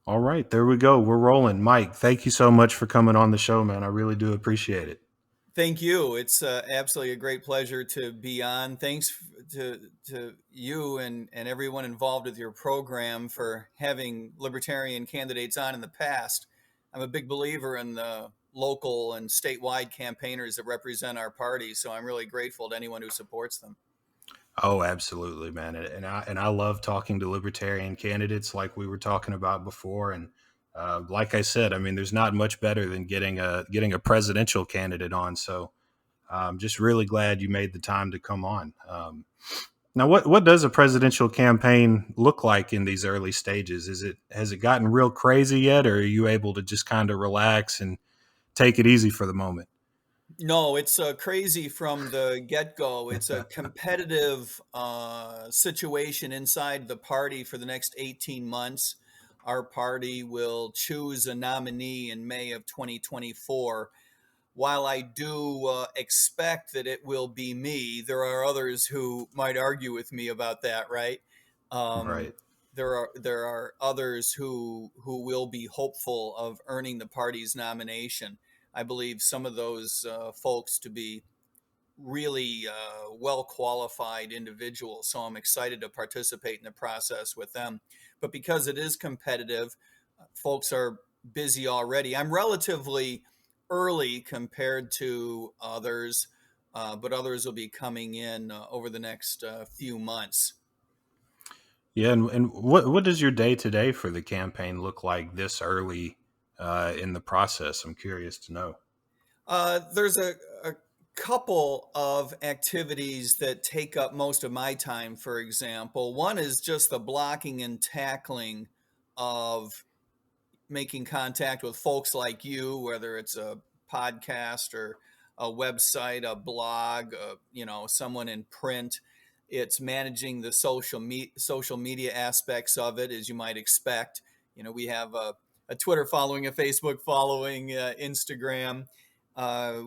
All right, there we go. We're rolling. Mike, thank you so much for coming on the show, man. I really do appreciate it. Thank you. It's absolutely a great pleasure to be on. Thanks to you and everyone involved with your program for having libertarian candidates on in the past. I'm a big believer in the local and statewide campaigners that represent our party, so I'm really grateful to anyone who supports them. Oh, absolutely, man. And I love talking to libertarian candidates like we were talking about before. And like I said, I mean, there's not much better than getting a presidential candidate on. So I'm just really glad you made the time to come on. Now, what does a presidential campaign look like in these early stages? Has it gotten real crazy yet, or are you able to just kind of relax and take it easy for the moment? No, it's crazy from the get-go. It's a competitive situation inside the party for the next 18 months. Our party will choose a nominee in May of 2024. While I do expect that it will be me, there are others who might argue with me about that, right? Um, Right. there are others who will be hopeful of earning the party's nomination. I believe some of those folks to be really well qualified individuals. So I'm excited to participate in the process with them. But because it is competitive, folks are busy already. I'm relatively early compared to others, but others will be coming in over the next few months. Yeah, and what does your day to day for the campaign look like this early in the process? I'm curious to know. There's a couple of activities that take up most of my time, for example. One is just the blocking and tackling of making contact with folks like you, whether it's a podcast or a website, a blog, someone in print. It's managing the social media aspects of it, as you might expect. We have a Twitter following, a Facebook following, Instagram.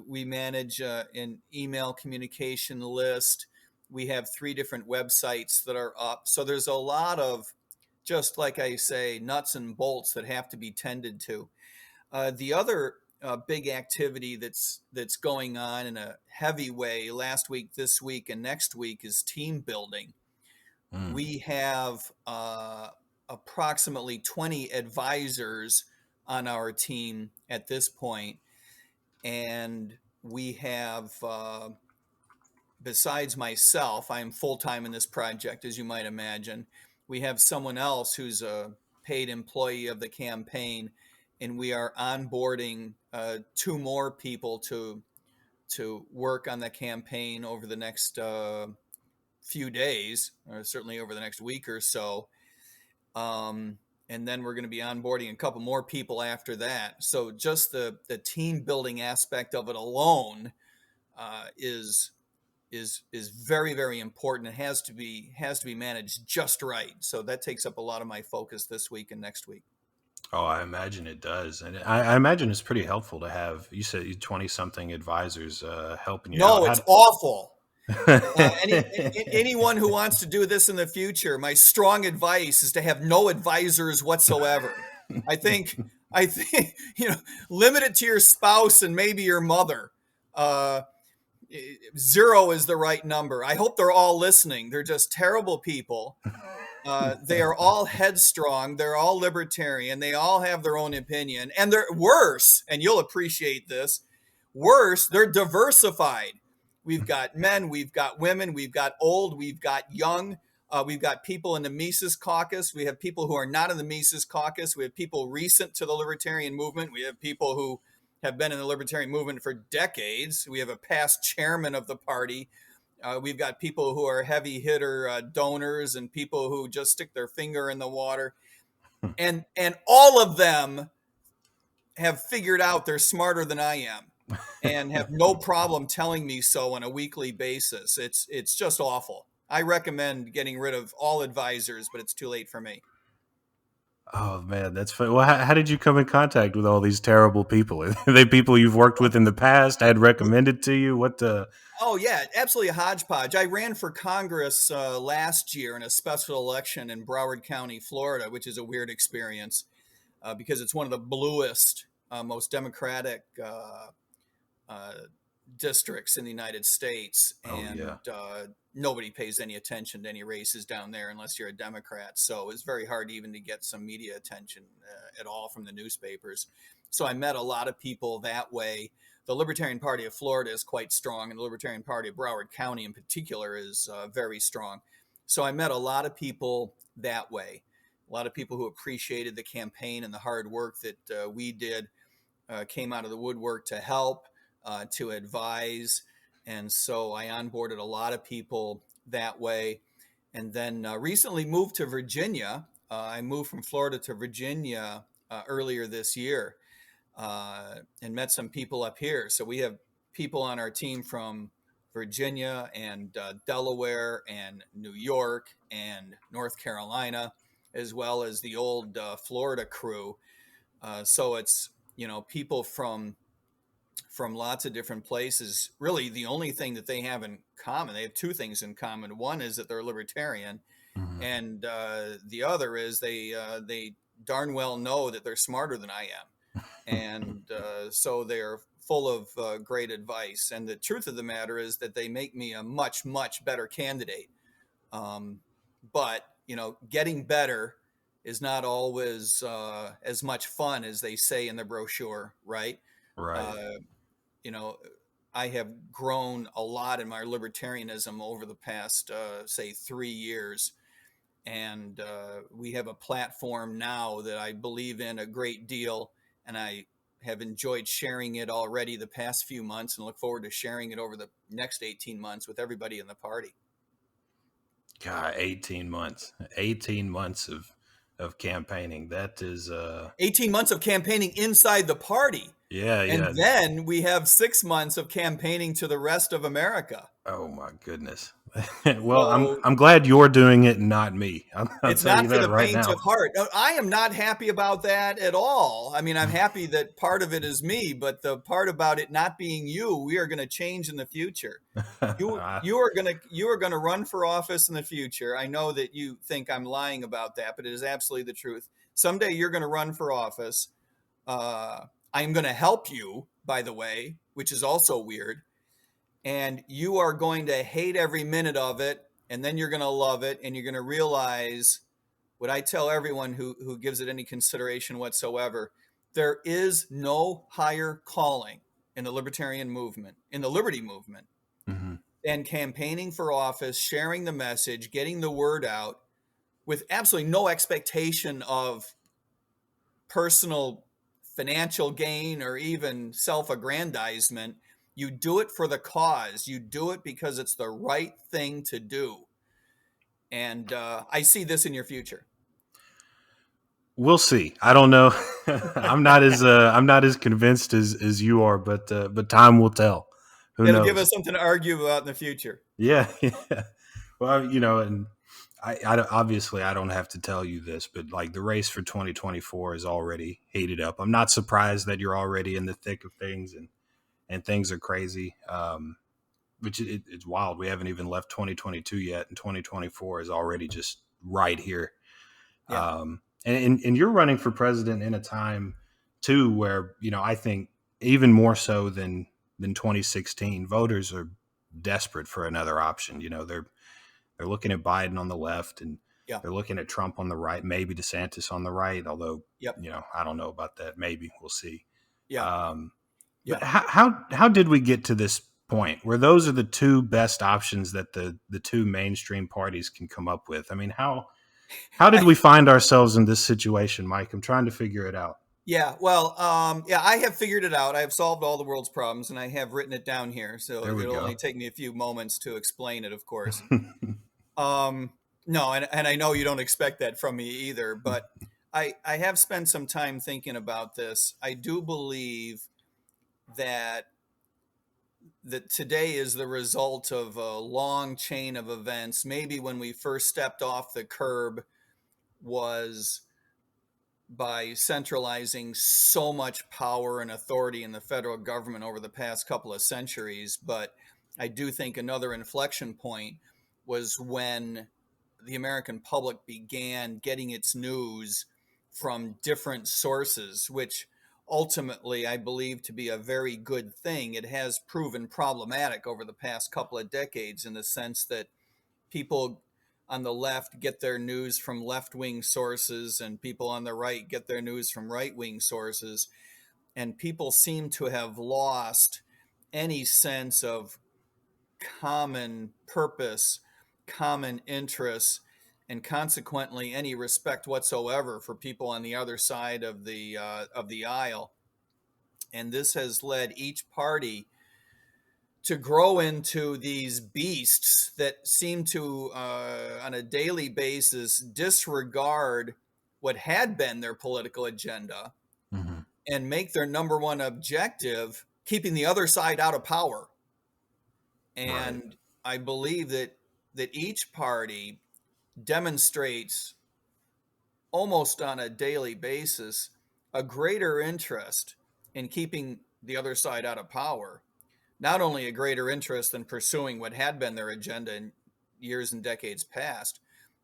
We manage an email communication list. We have 3 different websites that are up. So there's a lot of, just like I say, nuts and bolts that have to be tended to. The other big activity that's going on in a heavy way last week, this week, and next week is team building. Mm. We have approximately 20 advisors on our team at this point, and we have besides myself, I'm full time in this project, as you might imagine. We have someone else who's a paid employee of the campaign, and we are onboarding 2 more people to work on the campaign over the next few days, or certainly over the next week or so. And then we're going to be onboarding a couple more people after that. So just the team building aspect of it alone is very, very important. It has to be managed just right. So that takes up a lot of my focus this week and next week. Oh, I imagine it does, and I imagine it's pretty helpful to have. You said you 20 something advisors helping you out. No, How? it's awful. Anyone who wants to do this in the future, my strong advice is to have no advisors whatsoever. I think I think limit it to your spouse and maybe your mother. Uh, 0 is the right number. I hope they're all listening. They're just terrible people. They are all headstrong. They're all libertarian. They all have their own opinion. And they're worse, and you'll appreciate this, worse, they're diversified. We've got men, we've got women, we've got old, we've got young. We've got people in the Mises caucus. We have people who are not in the Mises caucus. We have people recent to the libertarian movement. We have people who have been in the libertarian movement for decades. We have a past chairman of the party. We've got people who are heavy hitter donors and people who just stick their finger in the water. And all of them have figured out they're smarter than I am and have no problem telling me so on a weekly basis. It's just awful. I recommend getting rid of all advisors, but it's too late for me. Oh man, that's funny. Well, how did you come in contact with all these terrible people? Are they people you've worked with in the past? Had recommended to you? What? Oh yeah, absolutely a hodgepodge. I ran for Congress last year in a special election in Broward County, Florida, which is a weird experience. because it's one of the bluest, most democratic districts in the United States, Oh and yeah. nobody pays any attention to any races down there unless you're a Democrat. So it's very hard even to get some media attention at all from the newspapers. So I met a lot of people that way. The Libertarian Party of Florida is quite strong, and the Libertarian Party of Broward County in particular is very strong. So I met a lot of people that way, a lot of people who appreciated the campaign and the hard work that we did, came out of the woodwork to help, to advise. And so I onboarded a lot of people that way. And then recently moved to Virginia. I moved from Florida to Virginia earlier this year, and met some people up here. So we have people on our team from Virginia and Delaware and New York and North Carolina, as well as the old Florida crew. So it's, people from lots of different places. Really, the only thing that they have in common, they have two things in common. One is that they're libertarian, Mhm. and the other is they darn well know that they're smarter than I am, and so they're full of great advice. And the truth of the matter is that they make me a much, much better candidate. Um, but getting better is not always as much fun as they say in the brochure, right? Right. Uh, you know, I have grown a lot in my libertarianism over the past, say, 3 years. And we have a platform now that I believe in a great deal. And I have enjoyed sharing it already the past few months, and look forward to sharing it over the next 18 months with everybody in the party. God, 18 months. 18 months of campaigning. That is 18 months of campaigning inside the party. yeah, And yeah. then we have 6 months of campaigning to the rest of America. Oh my goodness. Well, So I'm glad you're doing it and not me. I'll it's tell you not for that the right faint now. of heart. No, I am not happy about that at all. I mean, I'm happy that part of it is me, but the part about it not being you, we are going to change in the future. You I- you are gonna run for office in the future. I know that you think I'm lying about that, but it is absolutely the truth. Someday you're going to run for office. I'm going to help you, by the way, which is also weird. And you are going to hate every minute of it, and then you're going to love it, and you're going to realize what I tell everyone who gives it any consideration whatsoever: there is no higher calling in the libertarian movement, in the liberty movement, Mhm. than campaigning for office, sharing the message, getting the word out with absolutely no expectation of personal financial gain or even self-aggrandizement. You do it for the cause. You do it because it's the right thing to do. And I see this in your future. We'll see. I don't know. I'm not as convinced as you are, but time will tell. Who It'll give knows? us something to argue about in the future. Yeah, yeah. Well, and obviously I don't have to tell you this, but like the race for 2024 is already heated up. I'm not surprised that you're already in the thick of things, and things are crazy. Which it's wild. We haven't even left 2022 yet, and 2024 is already just right here. Yeah. And you're running for president in a time too where I think even more so than 2016, voters are desperate for another option. They're looking at Biden on the left, and Yeah. they're looking at Trump on the right, maybe DeSantis on the right. Although Yep. I don't know about that. Maybe we'll see. Yeah. Um, but Yeah. how did we get to this point where those are the two best options that the two mainstream parties can come up with? I mean, how did I, we find ourselves in this situation, Mike? I'm trying to figure it out. yeah. Well, yeah, I have figured it out. I have solved all the world's problems, and I have written it down here. So There we it'll only go. take me a few moments to explain it, of course. Um, no, and I know you don't expect that from me either, but I have spent some time thinking about this. I do believe that today is the result of a long chain of events. Maybe when we first stepped off the curb was by centralizing so much power and authority in the federal government over the past couple of centuries. But I do think another inflection point was when the American public began getting its news from different sources, which ultimately I believe to be a very good thing. It has proven problematic over the past couple of decades in the sense that people on the left get their news from left-wing sources and people on the right get their news from right-wing sources. And people seem to have lost any sense of common purpose, common interests, and consequently any respect whatsoever for people on the other side of the aisle. And this has led each party to grow into these beasts that seem to, on a daily basis, disregard what had been their political agenda Mm-hmm. and make their number one objective keeping the other side out of power. Right. And I believe that each party demonstrates almost on a daily basis a greater interest in keeping the other side out of power. Not only a greater interest in pursuing what had been their agenda in years and decades past,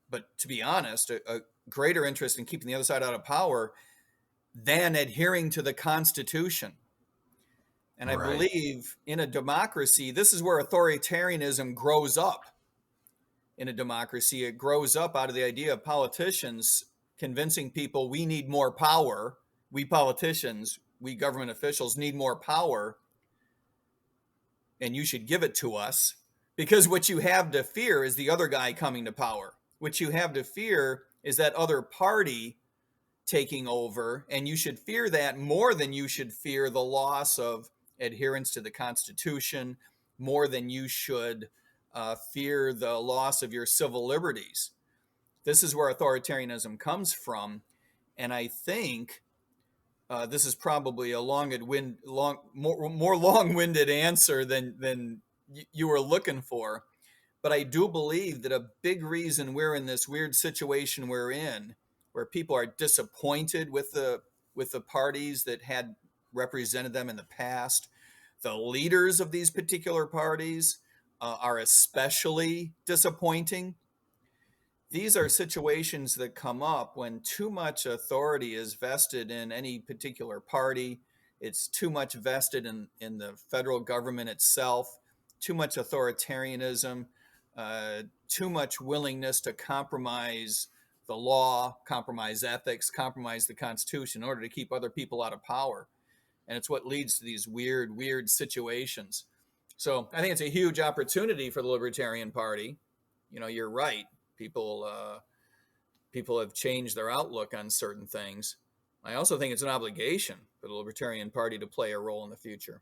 but to be honest, a greater interest in keeping the other side out of power than adhering to the Constitution. And I Right. believe in a democracy, this is where authoritarianism grows up. In a democracy, it grows up out of the idea of politicians convincing people we need more power. We politicians, we government officials need more power, and you should give it to us, because what you have to fear is the other guy coming to power. What you have to fear is that other party taking over, and you should fear that more than you should fear the loss of adherence to the Constitution, more than you should fear the loss of your civil liberties. This is where authoritarianism comes from, and I think this is probably a more long-winded answer than you were looking for. But I do believe that a big reason we're in this weird situation we're in, where people are disappointed with the parties that had represented them in the past, the leaders of these particular parties are especially disappointing. These are situations that come up when too much authority is vested in any particular party. It's too much vested in the federal government itself, too much authoritarianism, too much willingness to compromise the law, compromise ethics, compromise the Constitution in order to keep other people out of power. And it's what leads to these weird situations. So I think it's a huge opportunity for the Libertarian Party. You know, you're right. People have changed their outlook on certain things. I also think it's an obligation for the Libertarian Party to play a role in the future.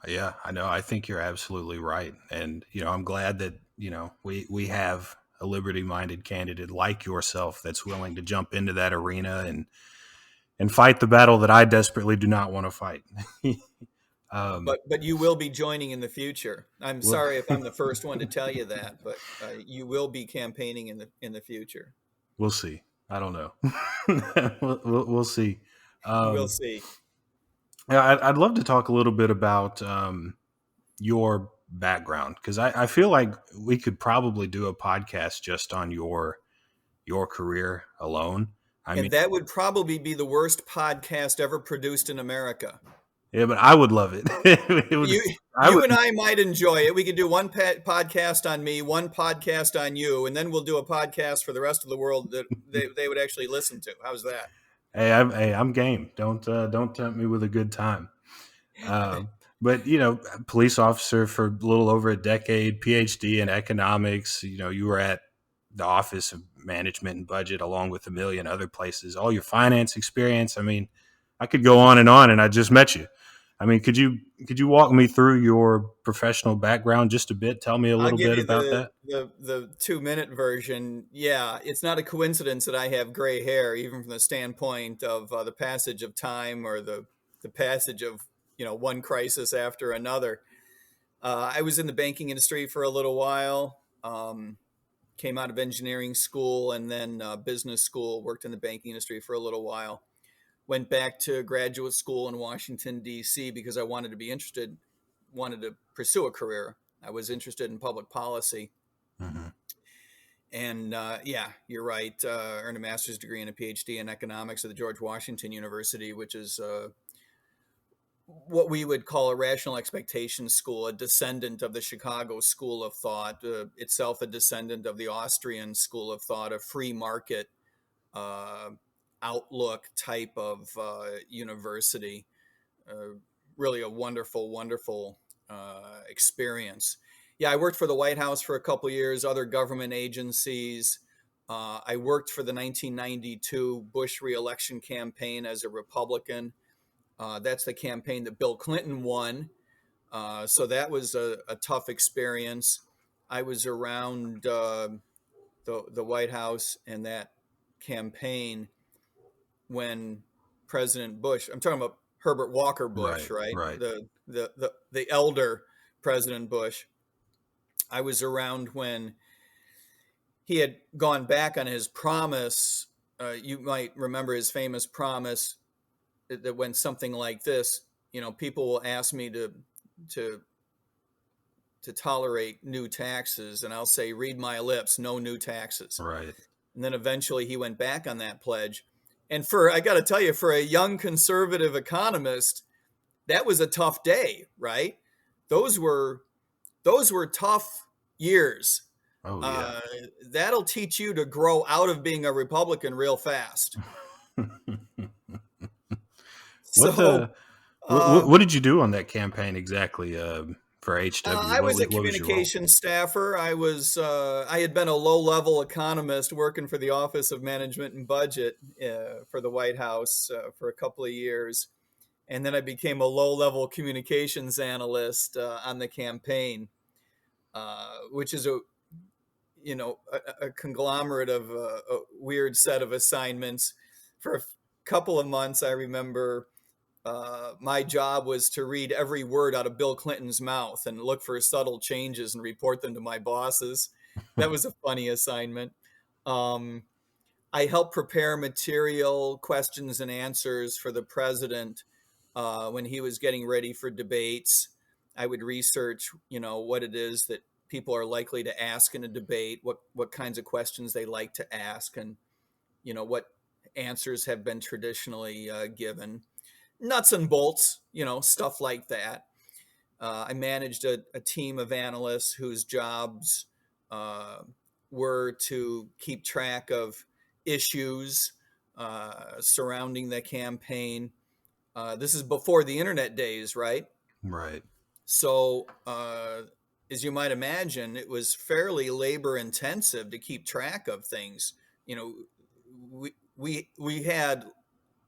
Yeah, I know. I think you're absolutely right. And, I'm glad that, we have a liberty-minded candidate like yourself that's willing to jump into that arena and fight the battle that I desperately do not want to fight. But you will be joining in the future. I'm Well, sorry if I'm the first one to tell you that, but you will be campaigning in the future. we'll see. I don't know. We'll see. We'll Um, see. yeah, I'd love to talk a little bit about your background, because I feel like we could probably do a podcast just on your career alone. I mean, And that would probably be the worst podcast ever produced in America. yeah, but I would love it. It would. You I you would. and I might enjoy it. We could do one podcast on me, one podcast on you, and then we'll do a podcast for the rest of the world that they would actually listen to. How's that? Hey, I'm game. Don't tempt me with a good time. But police officer for a little over a decade, PhD in economics. You were at the Office of Management and Budget, along with a million other places. All your finance experience. I mean, I could go on, and I just met you. I mean, could you walk me through your professional background just a bit? Tell me a I'll little give bit you about that. the 2 minute version. Yeah, it's not a coincidence that I have gray hair, even from the standpoint of the passage of time or the passage of one crisis after another. I was in the banking industry for a little while. Came out of engineering school and then business school. Worked in the banking industry for a little while. Went back to graduate school in Washington, D.C. because I wanted to pursue a career. I was interested in public policy. Mm-hmm. And yeah, you're right. Earned a master's degree and a PhD in economics at the George Washington University, which is what we would call a rational expectation school, a descendant of the Chicago School of Thought, itself a descendant of the Austrian School of Thought, a free market uh, outlook type of university. Uh, Really a wonderful, wonderful experience. Yeah, I worked for the White House for a couple of years, other government agencies. I worked for the 1992 Bush reelection campaign as a Republican. That's the campaign that Bill Clinton won. So that was a tough experience. I was around the White House and that campaign when President Bush, I'm talking about Herbert Walker Bush, Right, right? right, The elder President Bush. I was around when he had gone back on his promise. You might remember his famous promise that went something like this. People will ask me to to tolerate new taxes, and I'll say, read my lips, no new taxes. right. And then eventually he went back on that pledge. And I got to tell you, for a young conservative economist, that was a tough day, right? Those were tough years. Oh yeah. Uh, That'll teach you to grow out of being a Republican real fast. What So what did you do on that campaign exactly for HW? I was a What was your role? communications staffer. I had been a low-level economist working for the Office of Management and Budget for the White House for a couple of years, and then I became a low-level communications analyst on the campaign, which is a conglomerate of a weird set of assignments. For a couple of months, I remember my job was to read every word out of Bill Clinton's mouth and look for subtle changes and report them to my bosses. That was a funny assignment. Um, I helped prepare material, questions, and answers for the president when he was getting ready for debates. I would research, what it is that people are likely to ask in a debate, what kinds of questions they like to ask, and what answers have been traditionally given. Nuts and bolts, stuff like that. I managed a team of analysts whose jobs uh, were to keep track of issues surrounding the campaign. This is before the internet days, right? Right. So, as you might imagine, it was fairly labor intensive to keep track of things. You know, we had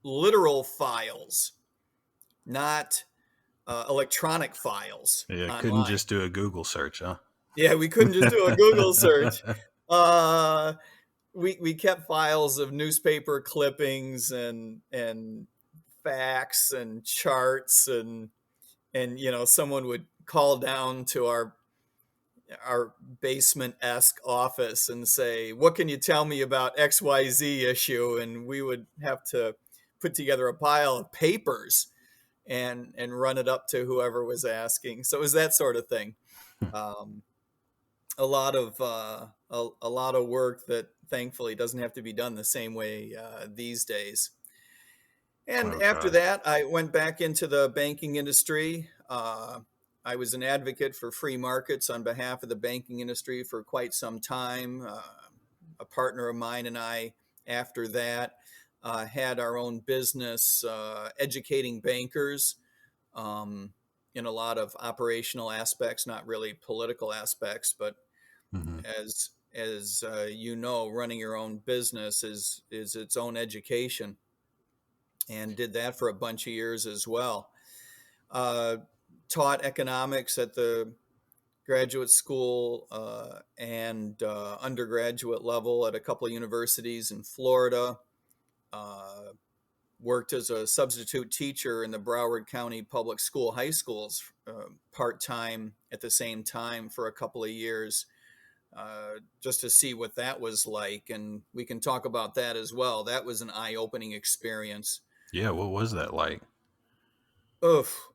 literal files, not electronic files Yeah, couldn't online. just do a Google search, huh? Yeah, we couldn't just do a Google search. Uh, we kept files of newspaper clippings and facts and charts, and someone would call down to our basement-esque office and say, what can you tell me about XYZ issue? And we would have to put together a pile of papers and run it up to whoever was asking. So it was that sort of thing. Um, a lot of work that thankfully doesn't have to be done the same way these days. And Oh after God. that, I went back into the banking industry. I was an advocate for free markets on behalf of the banking industry for quite some time. A partner of mine and I, after that, had our own business educating bankers um, in a lot of operational aspects, not really political aspects, but Hmm. as running your own business is its own education, and did that for a bunch of years as well. Uh, Taught economics at the graduate school and undergraduate level at a couple of universities in Florida. Uh, Worked as a substitute teacher in the Broward County Public School high schools part-time at the same time for a couple of years, just to see what that was like. And we can talk about that as well. That was an eye-opening experience. Yeah, what was that like? Oof.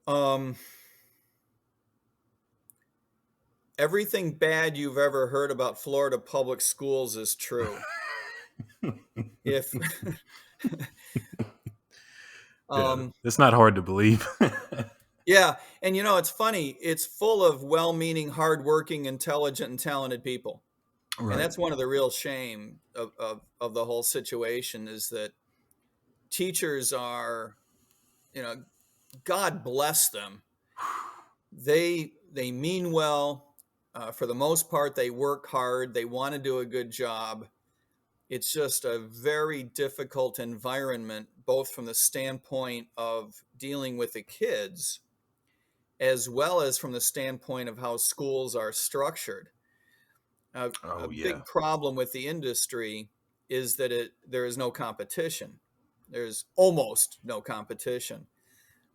everything bad you've ever heard about Florida public schools is true. If Yeah, um, it's not hard to believe. yeah, and it's funny. It's full of well-meaning, hardworking, intelligent, and talented people. And Right. that's one of the real shame of the whole situation is that teachers are, God bless them. They mean well. For the most part, they work hard. They want to do a good job. It's just a very difficult environment, both from the standpoint of dealing with the kids, as well as from the standpoint of how schools are structured. A Oh yeah. big problem with the industry is that there is no competition. There's almost no competition.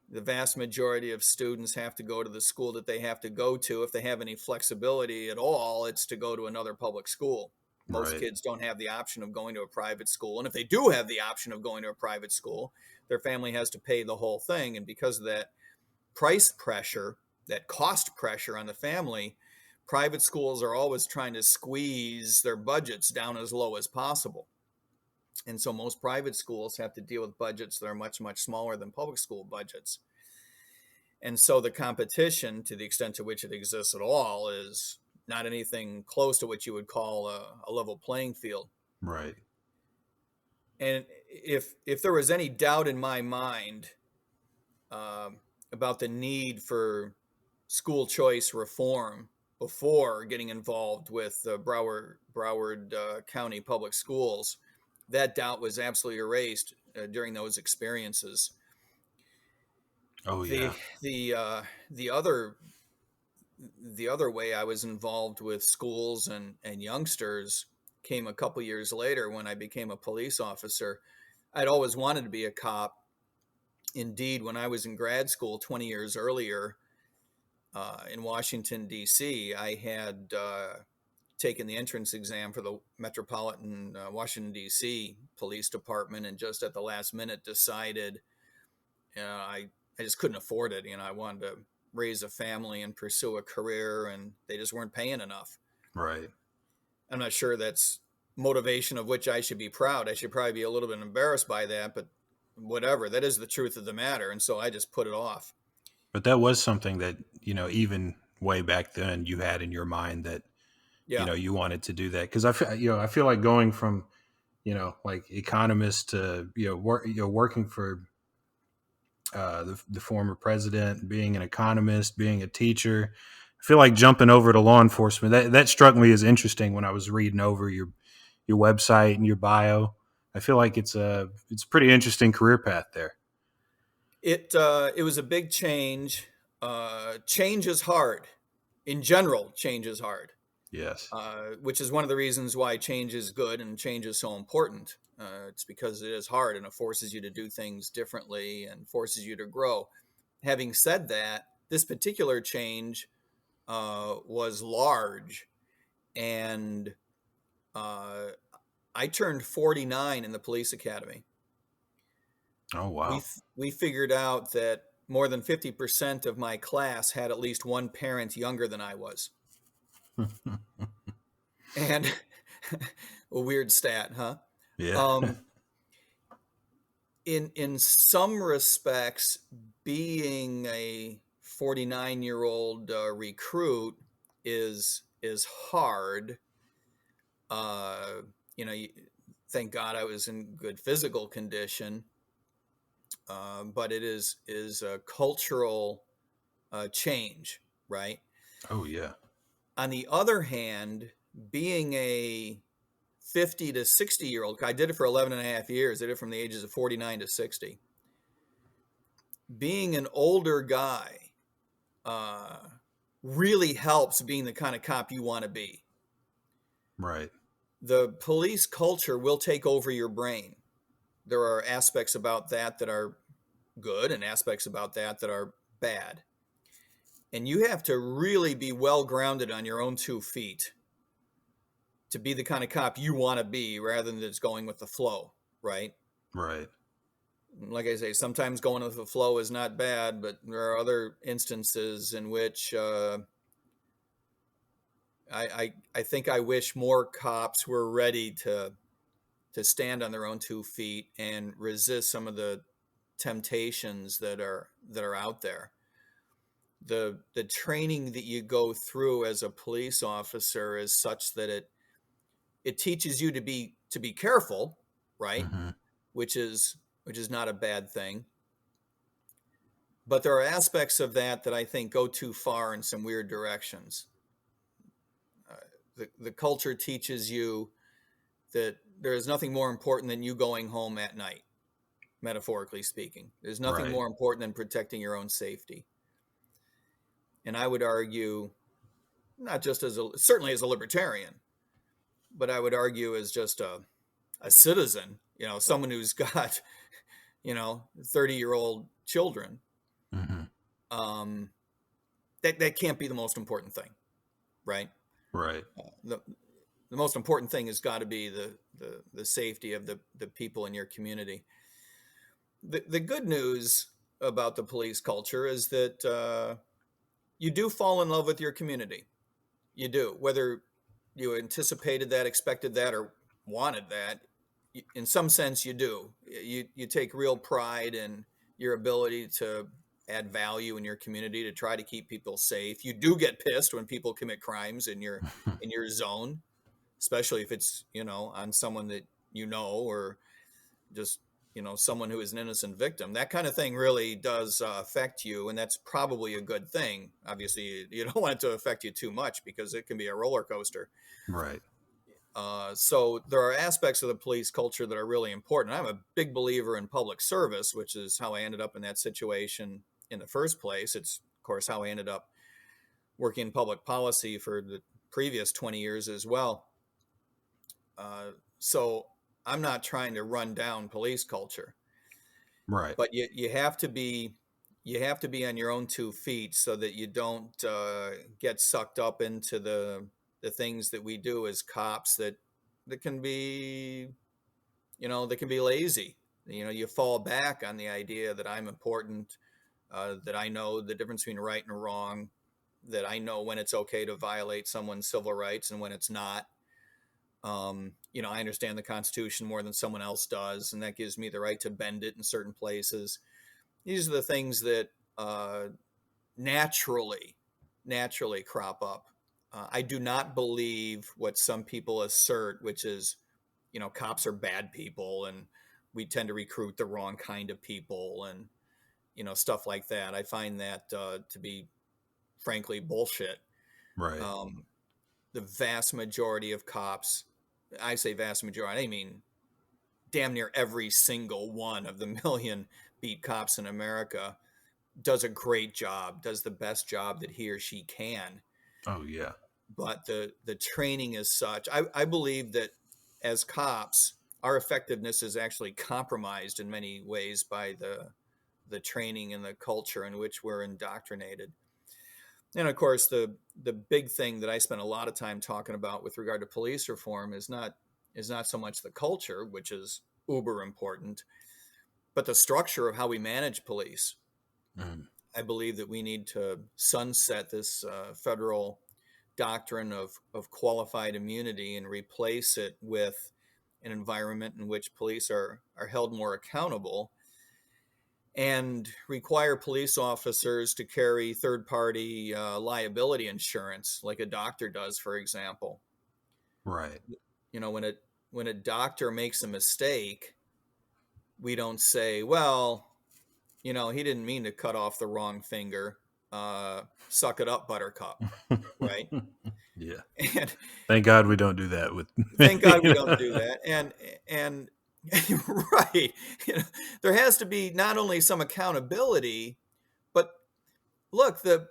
The vast majority of students have to go to the school that they have to go to. If they have any flexibility at all, it's to go to another public school. Most Right. kids don't have the option of going to a private school. And if they do have the option of going to a private school, their family has to pay the whole thing. And because of that price pressure, that cost pressure on the family, private schools are always trying to squeeze their budgets down as low as possible. And so most private schools have to deal with budgets that are much, much smaller than public school budgets. And so the competition, to the extent to which it exists at all, is not anything close to what you would call a level playing field. Right. And if there was any doubt in my mind about the need for school choice reform before getting involved with Broward County Public Schools, that doubt was absolutely erased during those experiences. Oh The yeah. the uh, the other the other way I was involved with schools and youngsters came a couple years later when I became a police officer. I'd always wanted to be a cop. Indeed, when I was in grad school 20 years earlier in Washington, D.C., I had taken the entrance exam for the Metropolitan Washington, D.C. Police Department, and just at the last minute decided I just couldn't afford it. I wanted to raise a family and pursue a career, and they just weren't paying enough. Right. I'm not sure that's motivation of which I should be proud. I should probably be a little bit embarrassed by that, but whatever. That is the truth of the matter. And so I just put it off. But that was something that, even way back then you had in your mind that, Yeah. you wanted to do that. Cause I feel like going from, like economist to, working for the former president, being an economist, being a teacher, I feel like jumping over to law enforcement. That struck me as interesting when I was reading over your website and your bio. I feel like it's a pretty interesting career path there. It was a big change. Change is hard. In general, change is hard. Yes. Which is one of the reasons why change is good and change is so important. It's because it is hard and it forces you to do things differently and forces you to grow. Having said that, this particular change was large, and I turned 49 in the police academy. Oh We wow. we figured out that more than 50% of my class had at least one parent younger than I was. And a weird stat, huh? Yeah. Um, in some respects, being a 49-year-old recruit is hard. Uh, thank God I was in good physical condition, but it is a cultural change, right? Oh yeah. On the other hand, being a 50 to 60-year-old, I did it for 11 and a half years. I did it from the ages of 49 to 60. Being an older guy uh, really helps being the kind of cop you want to be. Right. The police culture will take over your brain. There are aspects about that are good and aspects about that are bad. And you have to really be well grounded on your own 2 feet to be the kind of cop you want to be rather than just going with the flow, right? Right. Like I say, sometimes going with the flow is not bad, but there are other instances in which I think I wish more cops were ready to stand on their own 2 feet and resist some of the temptations that are out there. The training that you go through as a police officer is such that it teaches you to be careful, right? Mm-hmm. Which is not a bad thing. But there are aspects of that I think go too far in some weird directions. The culture teaches you that there is nothing more important than you going home at night, metaphorically speaking. There's nothing Right. more important than protecting your own safety. And I would argue, not just certainly as a libertarian, but I would argue as just a citizen, someone who's got, 30-year-old children. Mm-hmm. That can't be the most important thing, right? Right. The most important thing has got to be the safety of the people in your community. The good news about the police culture is that you do fall in love with your community. You do, whether you anticipated that, expected that, or wanted that. In some sense, you do. You take real pride in your ability to add value in your community, to try to keep people safe. You do get pissed when people commit crimes in your zone, especially if it's on someone that or just someone who is an innocent victim. That kind of thing really does affect you, and that's probably a good thing. Obviously, you don't want it to affect you too much because it can be a roller coaster. Right. So there are aspects of the police culture that are really important. I'm a big believer in public service, which is how I ended up in that situation in the first place. It's, of course, how I ended up working in public policy for the previous 20 years as well. So I'm not trying to run down police culture, Right. but you have to be on your own 2 feet so that you don't get sucked up into the things that we do as cops that can be lazy. You fall back on the idea that I'm important, that I know the difference between right and wrong, that I know when it's okay to violate someone's civil rights and when it's not. I understand the Constitution more than someone else does, and that gives me the right to bend it in certain places. These are the things that naturally crop up. I do not believe what some people assert, which is, cops are bad people and we tend to recruit the wrong kind of people and, stuff like that. I find that to be, frankly, bullshit. Right. The vast majority of cops, I say vast majority, I mean damn near every single one of the million beat cops in America does a great job, does the best job that he or she can. Oh yeah. But the training is such. I believe that as cops, our effectiveness is actually compromised in many ways by the training and the culture in which we're indoctrinated. And of course, the big thing that I spent a lot of time talking about with regard to police reform is not so much the culture, which is uber important, but the structure of how we manage police. Mm. I believe that we need to sunset this federal doctrine of qualified immunity and replace it with an environment in which police are held more accountable, and require police officers to carry third-party liability insurance like a doctor does, for example. Right. When a doctor makes a mistake, we don't say, well, he didn't mean to cut off the wrong finger. Suck it up, buttercup. Right. Yeah. And Thank God we don't do that with. thank God we don't do that. And right. There has to be not only some accountability, but look, the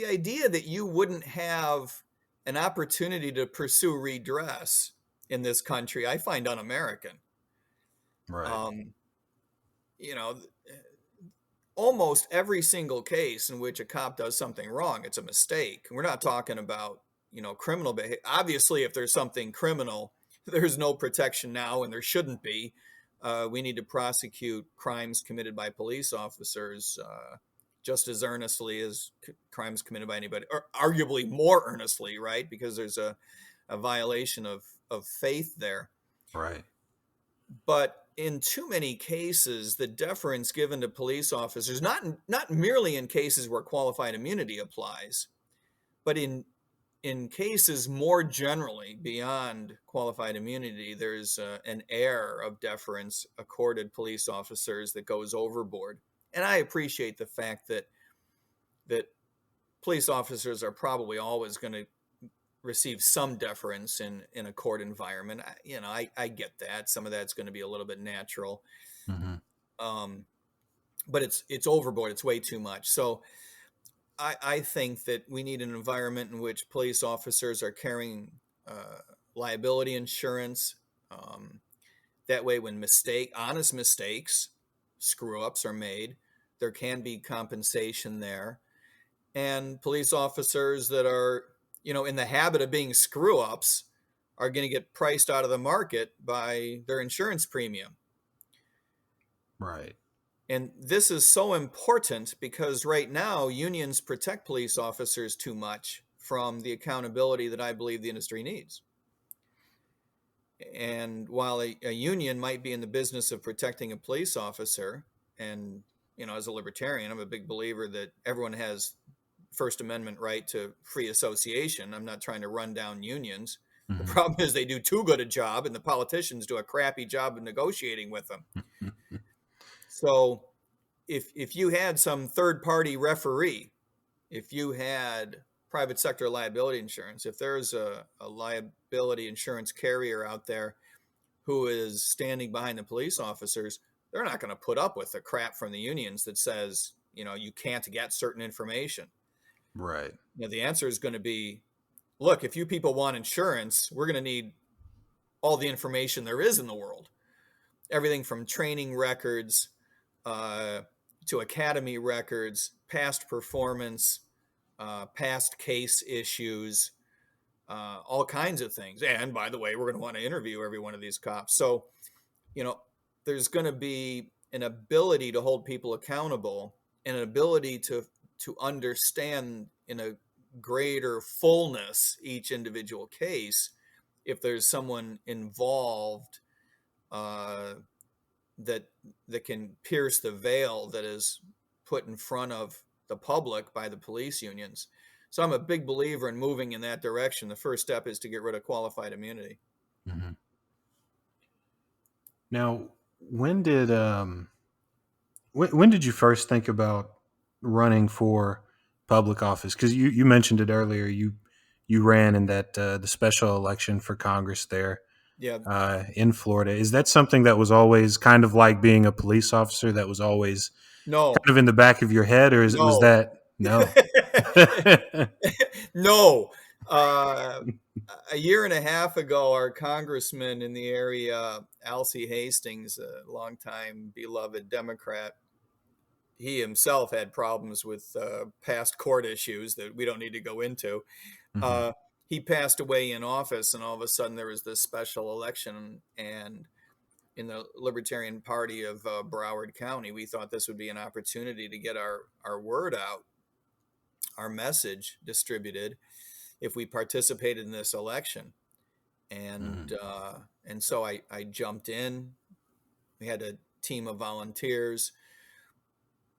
idea that you wouldn't have an opportunity to pursue redress in this country, I find un-American. Right. You know, almost every single case in which a cop does something wrong, it's a mistake. We're not talking about, criminal behavior. Obviously, if there's something criminal, there's no protection now, and there shouldn't be. We need to prosecute crimes committed by police officers just as earnestly as crimes committed by anybody, or arguably more earnestly, right? Because there's a violation of faith there. Right. But in too many cases, the deference given to police officers, not merely in cases where qualified immunity applies, but in cases more generally beyond qualified immunity, there's an air of deference accorded police officers that goes overboard. And I appreciate the fact that police officers are probably always going to receive some deference in a court environment. I get that. Some of that's going to be a little bit natural. Mm-hmm. But it's overboard. It's way too much. So I think that we need an environment in which police officers are carrying liability insurance. That way, when honest mistakes, screw-ups are made, there can be compensation there. And police officers that are, in the habit of being screw-ups are going to get priced out of the market by their insurance premium. Right. And this is so important because right now unions protect police officers too much from the accountability that I believe the industry needs. And while a union might be in the business of protecting a police officer, and as a libertarian, I'm a big believer that everyone has First Amendment right to free association. I'm not trying to run down unions. Mm-hmm. The problem is they do too good a job, and the politicians do a crappy job of negotiating with them. So if you had some third-party referee, if you had private sector liability insurance, if there's a liability insurance carrier out there who is standing behind the police officers, they're not going to put up with the crap from the unions that says, you can't get certain information. Right. The answer is going to be, look, if you people want insurance, we're going to need all the information there is in the world. Everything from training records to academy records, past performance, past case issues, all kinds of things. And by the way, we're going to want to interview every one of these cops. So, there's going to be an ability to hold people accountable and an ability to understand in a greater fullness each individual case if there's someone involved that can pierce the veil that is put in front of the public by the police unions. So I'm a big believer in moving in that direction. The first step is to get rid of qualified immunity. Mm-hmm. Now, when did you first think about running for public office? Because you mentioned it earlier. You ran in that the special election for Congress there. Yeah. In Florida. Is that something that was always kind of like being a police officer, that was always No. kind of in the back of your head, or was that no? No. A year and a half ago, our congressman in the area, Alcee Hastings, a longtime beloved Democrat, he himself had problems with past court issues that we don't need to go into. Mm-hmm. He passed away in office, and all of a sudden there was this special election. And in the Libertarian Party of Broward County, we thought this would be an opportunity to get our word out, our message distributed, if we participated in this election. And and so I jumped in. We had a team of volunteers,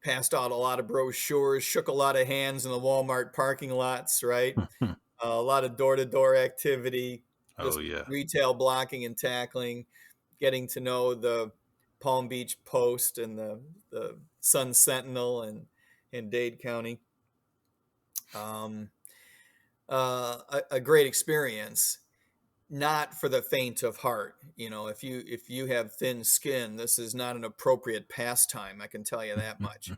passed out a lot of brochures, shook a lot of hands in the Walmart parking lots, right? A lot of door-to-door activity, just retail blocking and tackling, getting to know the Palm Beach Post and the Sun Sentinel in Dade County. A great experience, not for the faint of heart. If you have thin skin, this is not an appropriate pastime. I can tell you that much.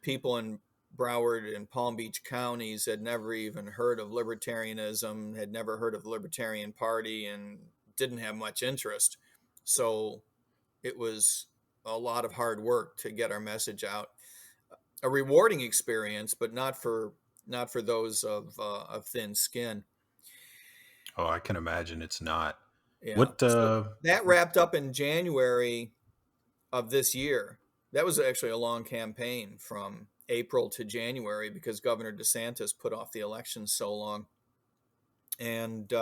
People in Broward and Palm Beach counties had never even heard of libertarianism, had never heard of the Libertarian Party, and didn't have much interest. So it was a lot of hard work to get our message out. A rewarding experience, but not for those of thin skin. Oh, I can imagine it's not. Yeah. So that wrapped up in January of this year. That was actually a long campaign from April to January because Governor DeSantis put off the election so long. And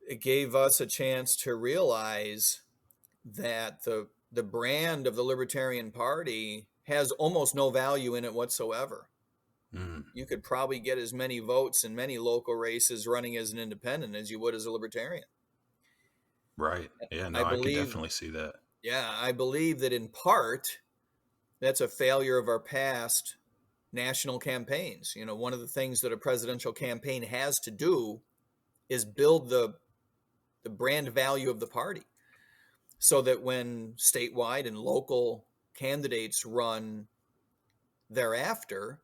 it gave us a chance to realize that the brand of the Libertarian Party has almost no value in it whatsoever. Mm, You could probably get as many votes in many local races running as an independent as you would as a Libertarian. right. Yeah, no, I I could believe, definitely see that. yeah, I believe that in part that's a failure of our past national campaigns. You know, one of the things that a presidential campaign has to do is build the brand value of the party so that when statewide and local candidates run thereafter,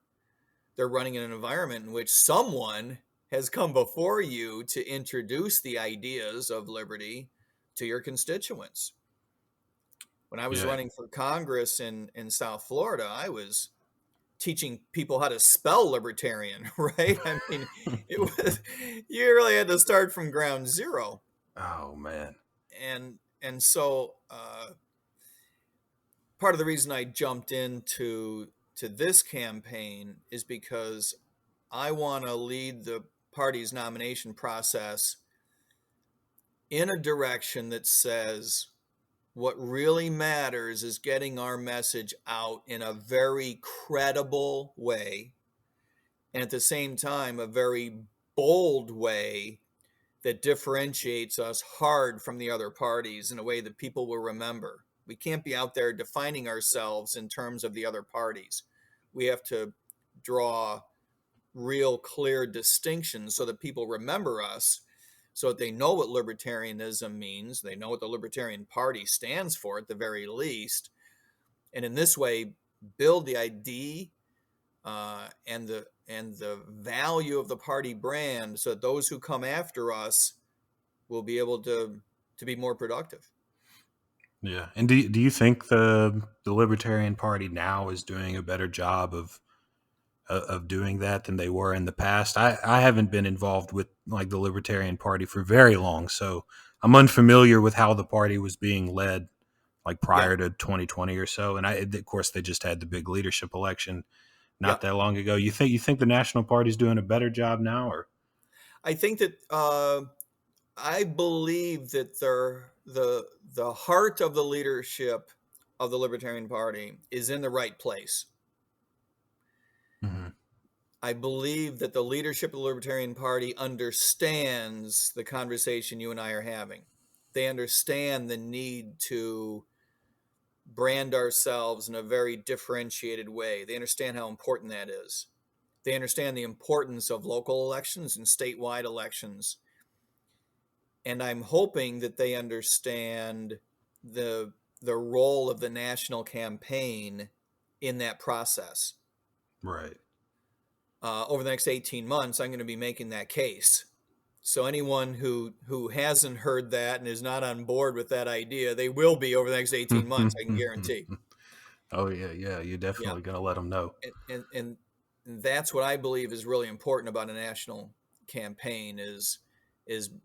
they're running in an environment in which someone has come before you to introduce the ideas of liberty to your constituents. When I was Yeah. running for Congress in South Florida, I was teaching people how to spell libertarian, right? I mean, it was, you really had to start from ground zero. Oh man. And so part of the reason I jumped into this campaign is because I want to lead the party's nomination process in a direction that says what really matters is getting our message out in a very credible way, and at the same time, a very bold way that differentiates us hard from the other parties in a way that people will remember. We can't be out there defining ourselves in terms of the other parties. We have to draw real clear distinctions so that people remember us, so that they know what libertarianism means, they know what the Libertarian Party stands for at the very least, and in this way build the ID and the value of the party brand so that those who come after us will be able to be more productive. Yeah. And do you think the Libertarian Party now is doing a better job of doing that than they were in the past? I haven't been involved with like the Libertarian Party for very long, so I'm unfamiliar with how the party was being led like Yeah, prior to 2020 or so. And of course they just had the big leadership election yeah. not that long ago. You think the National Party's doing a better job now, or? I think that I believe that the heart of the leadership of the Libertarian Party is in the right place. Mm-hmm. I believe that the leadership of the Libertarian Party understands the conversation you and I are having. They understand the need to brand ourselves in a very differentiated way. They understand how important that is. They understand the importance of local elections and statewide elections. And I'm hoping that they understand the role of the national campaign in that process. Right. Over the next 18 months, I'm going to be making that case. So anyone who hasn't heard that and is not on board with that idea, they will be over the next 18 months, I can guarantee. Oh yeah, yeah. You're Yeah. definitely gonna let them know. And that's what I believe is really important about a national campaign is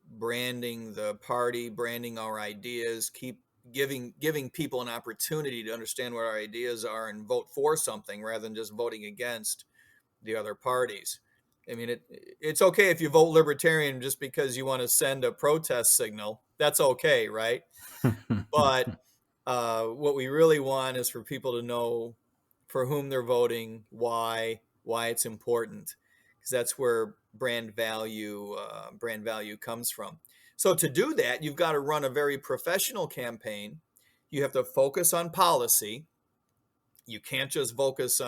branding the party, branding our ideas, keep giving people an opportunity to understand what our ideas are and vote for something rather than just voting against the other parties. I mean, it's okay if you vote Libertarian just because you want to send a protest signal. That's okay, right? But what we really want is for people to know for whom they're voting, why it's important, because that's where brand value comes from. So to do that, you've got to run a very professional campaign. You have to focus on policy. You can't just focus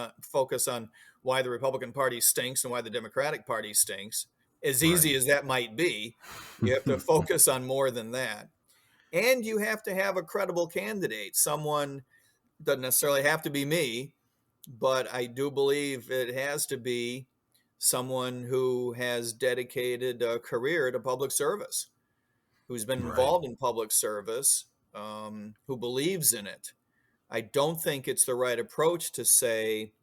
on why the Republican Party stinks and why the Democratic Party stinks. As Right. easy as that might be, you have to focus on more than that. And you have to have a credible candidate. Someone doesn't necessarily have to be me, but I do believe it has to be someone who has dedicated a career to public service, who's been Right. involved in public service, who believes in it. I don't think it's the right approach to say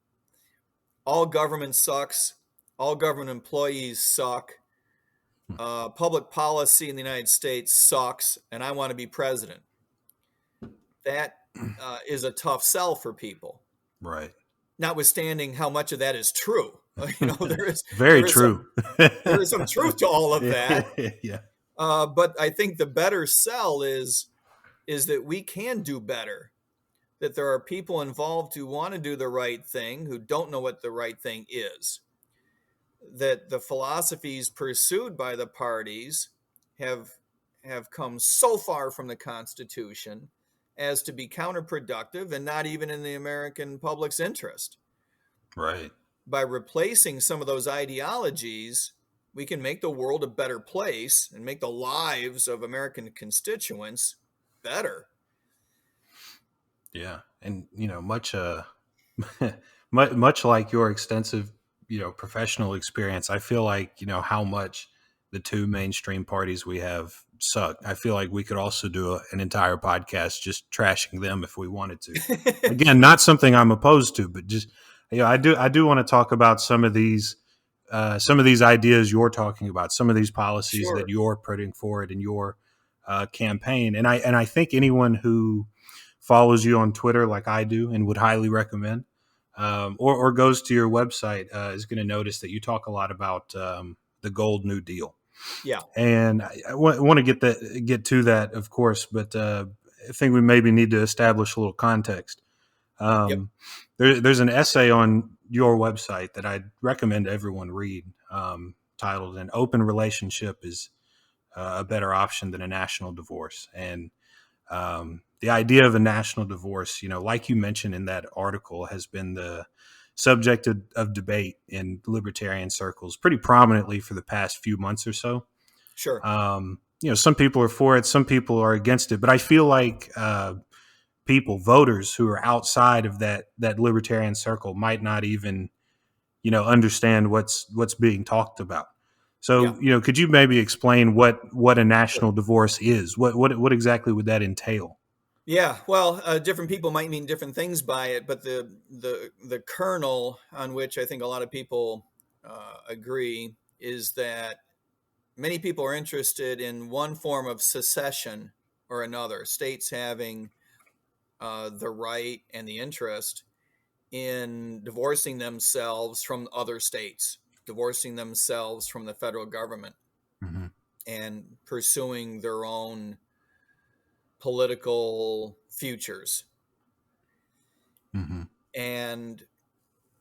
all government sucks, all government employees suck, public policy in the United States sucks, and I want to be president. That is a tough sell for people. Right. notwithstanding how much of that is true. There is Very there is some true. there is some truth to all of that. Yeah. But I think the better sell is that we can do better. That there are people involved who want to do the right thing, who don't know what the right thing is. That the philosophies pursued by the parties have come so far from the Constitution as to be counterproductive and not even in the American public's interest. Right. By replacing some of those ideologies, we can make the world a better place and make the lives of American constituents better. Yeah. And, much like your extensive, professional experience, I feel like, how much the two mainstream parties we have suck. I feel like we could also do an entire podcast just trashing them if we wanted to. Again, not something I'm opposed to, but just, I do want to talk about some of these ideas you're talking about, some of these policies that Sure. you're putting forward in your campaign. And I think anyone who follows you on Twitter like I do and would highly recommend, or goes to your website, is going to notice that you talk a lot about the Gold New Deal. Yeah. And I want to get to that, of course, but I think we maybe need to establish a little context. Yep. There's an essay on your website that I'd recommend everyone read, titled "An Open Relationship is a Better Option Than a National Divorce." And the idea of a national divorce, like you mentioned in that article, has been the subject of debate in libertarian circles pretty prominently for the past few months or so. Sure. Some people are for it, some people are against it, but I feel like voters who are outside of that libertarian circle might not even understand what's being talked about. Yeah. So could you maybe explain what a Sure. national divorce is? What exactly would that entail? Yeah, well, different people might mean different things by it, but the kernel on which I think a lot of people agree is that many people are interested in one form of secession or another, states having the right and the interest in divorcing themselves from other states, divorcing themselves from the federal government, Mm-hmm. and pursuing their own political futures. Mm-hmm. And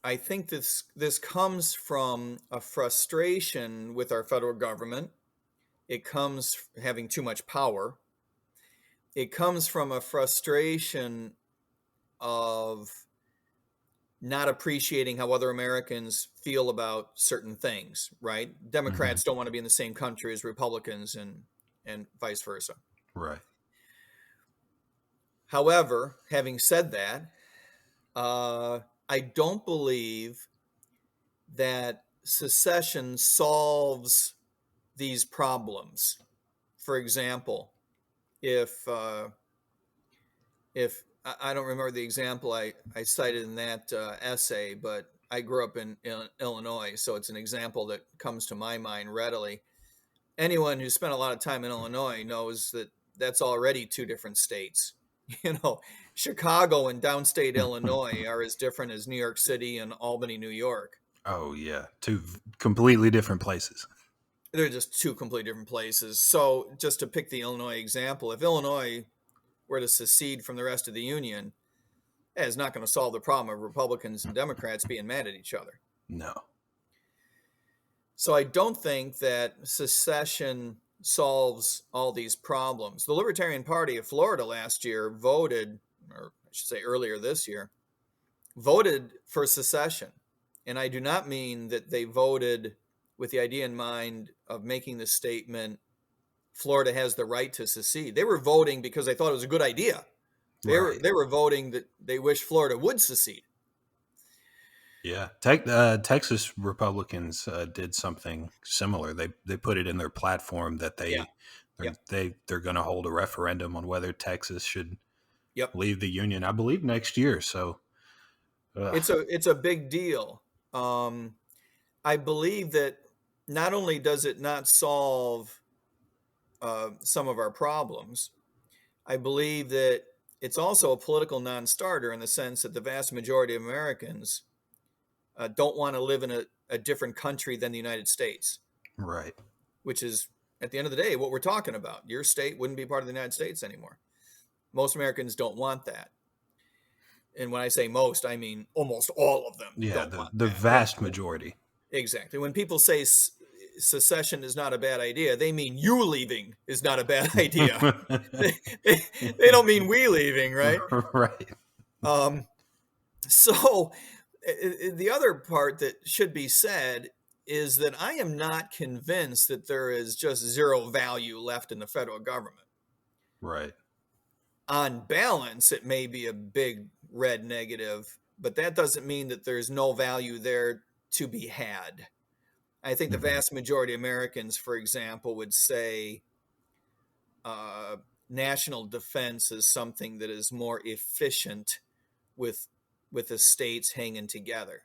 I think this comes from a frustration with our federal government. It comes having too much power. It comes from a frustration of not appreciating how other Americans feel about certain things, right? Mm-hmm. Democrats don't want to be in the same country as Republicans and vice versa. Right. However, having said that, I don't believe that secession solves these problems. For example, if I don't remember the example I cited in that essay, but I grew up in Illinois, so it's an example that comes to my mind readily. Anyone who spent a lot of time in Illinois knows that that's already two different states. Chicago and downstate Illinois are as different as New York City and Albany, New York. Oh yeah, two completely different places. They're just two completely different places. So, just to pick the Illinois example, if Illinois were to secede from the rest of the union, it's not going to solve the problem of Republicans and Democrats being mad at each other. No. So, I don't think that secession solves all these problems. The Libertarian Party of Florida last year voted, or I should say earlier this year, voted for secession. And I do not mean that they voted with the idea in mind of making the statement, Florida has the right to secede. They were voting because they thought it was a good idea. Right. They were voting that they wish Florida would secede. Yeah. Texas Republicans did something similar. They put it in their platform that Yeah. they're going to hold a referendum on whether Texas should Yep. leave the union, I believe, next year. So It's a big deal. I believe that not only does it not solve some of our problems, I believe that it's also a political non-starter in the sense that the vast majority of Americans don't want to live in a different country than the United States, Right. which is, at the end of the day, what we're talking about. Your state wouldn't be part of the United States anymore. Most Americans don't want that. And when I say most, I mean almost all of them Yeah, don't the want the that. When vast majority. Exactly. When people say secession is not a bad idea, they mean you leaving is not a bad idea. They don't mean we leaving, right? Right. Um, so the other part that should be said is that I am not convinced that there is just zero value left in the federal government. Right. On balance, it may be a big red negative, but that doesn't mean that there's no value there to be had. I think the Mhm. vast majority of Americans, for example, would say national defense is something that is more efficient with the states hanging together.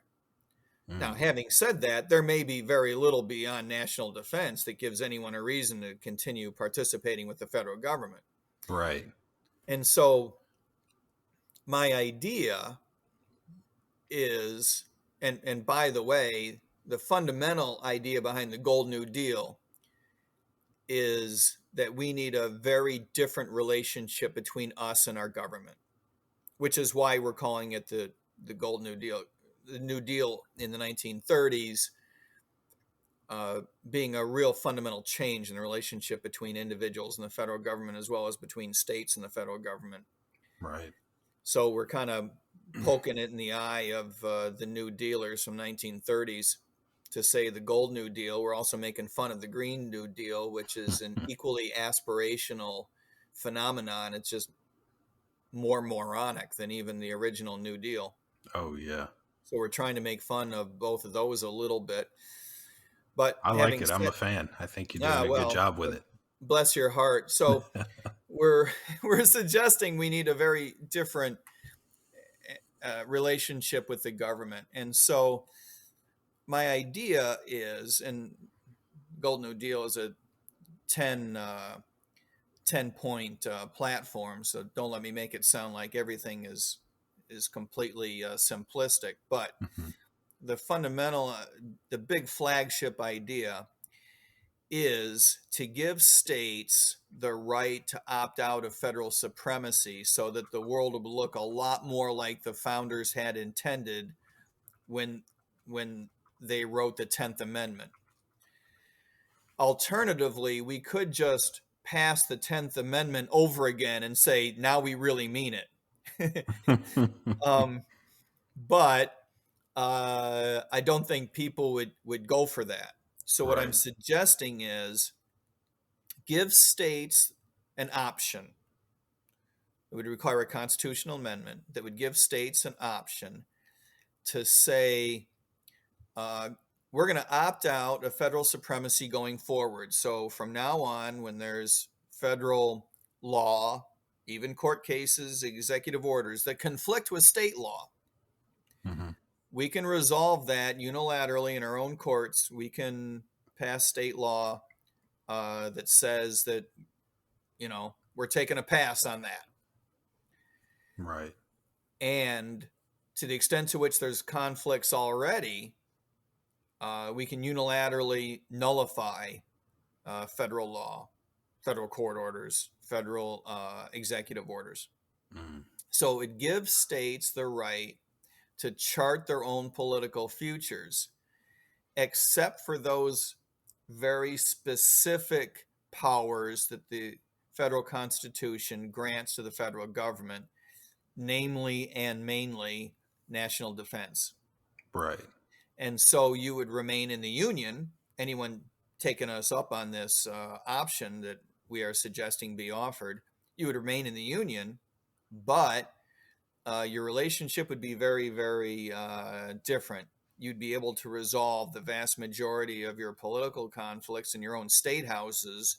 Now, Mm. having said that, there may be very little beyond national defense that gives anyone a reason to continue participating with the federal government. Right. And so my idea is, and by the way, the fundamental idea behind the Gold New Deal is that we need a very different relationship between us and our government, which is why we're calling it the Gold New Deal. The New Deal in the 1930s being a real fundamental change in the relationship between individuals and the federal government, as well as between states and the federal government. Right. So we're kind of poking it in the eye of the New Dealers from 1930s to say the Gold New Deal. We're also making fun of the Green New Deal, which is an equally aspirational phenomenon. It's just more moronic than even the original New Deal. Oh yeah. So we're trying to make fun of both of those a little bit. But I like having it. I'm said, a fan. I think you're doing ah, a good well, job with it. bless your heart. So we're we're suggesting we need a very different relationship with the government. And so my idea is, and Gold New Deal is a 10 10-point platform, so don't let me make it sound like everything is completely simplistic, but Mhm. the fundamental the big flagship idea is to give states the right to opt out of federal supremacy so that the world will look a lot more like the founders had intended when when they wrote the 10th Amendment. Alternatively, we could just pass the 10th Amendment over again and say, now we really mean it. um, but I don't think people would go for that. So what I'm Right. suggesting is give states an option. It would require a constitutional amendment that would give states an option to say, uh, we're going to opt out of federal supremacy going forward. So from now on, when there's federal law, even court cases, executive orders that conflict with state law, Mhm. we can resolve that unilaterally in our own courts. We can pass state law that says that, we're taking a pass on that. Right. And to the extent to which there's conflicts already, we can unilaterally nullify federal law, federal court orders, federal executive orders. Mhm. So it gives states the right to chart their own political futures, except for those very specific powers that the federal Constitution grants to the federal government, namely and mainly national defense. Right. And so you would remain in the Union. Anyone taking us up on this option that we are suggesting be offered, you would remain in the Union, but your relationship would be very, very different. You'd be able to resolve the vast majority of your political conflicts in your own state houses,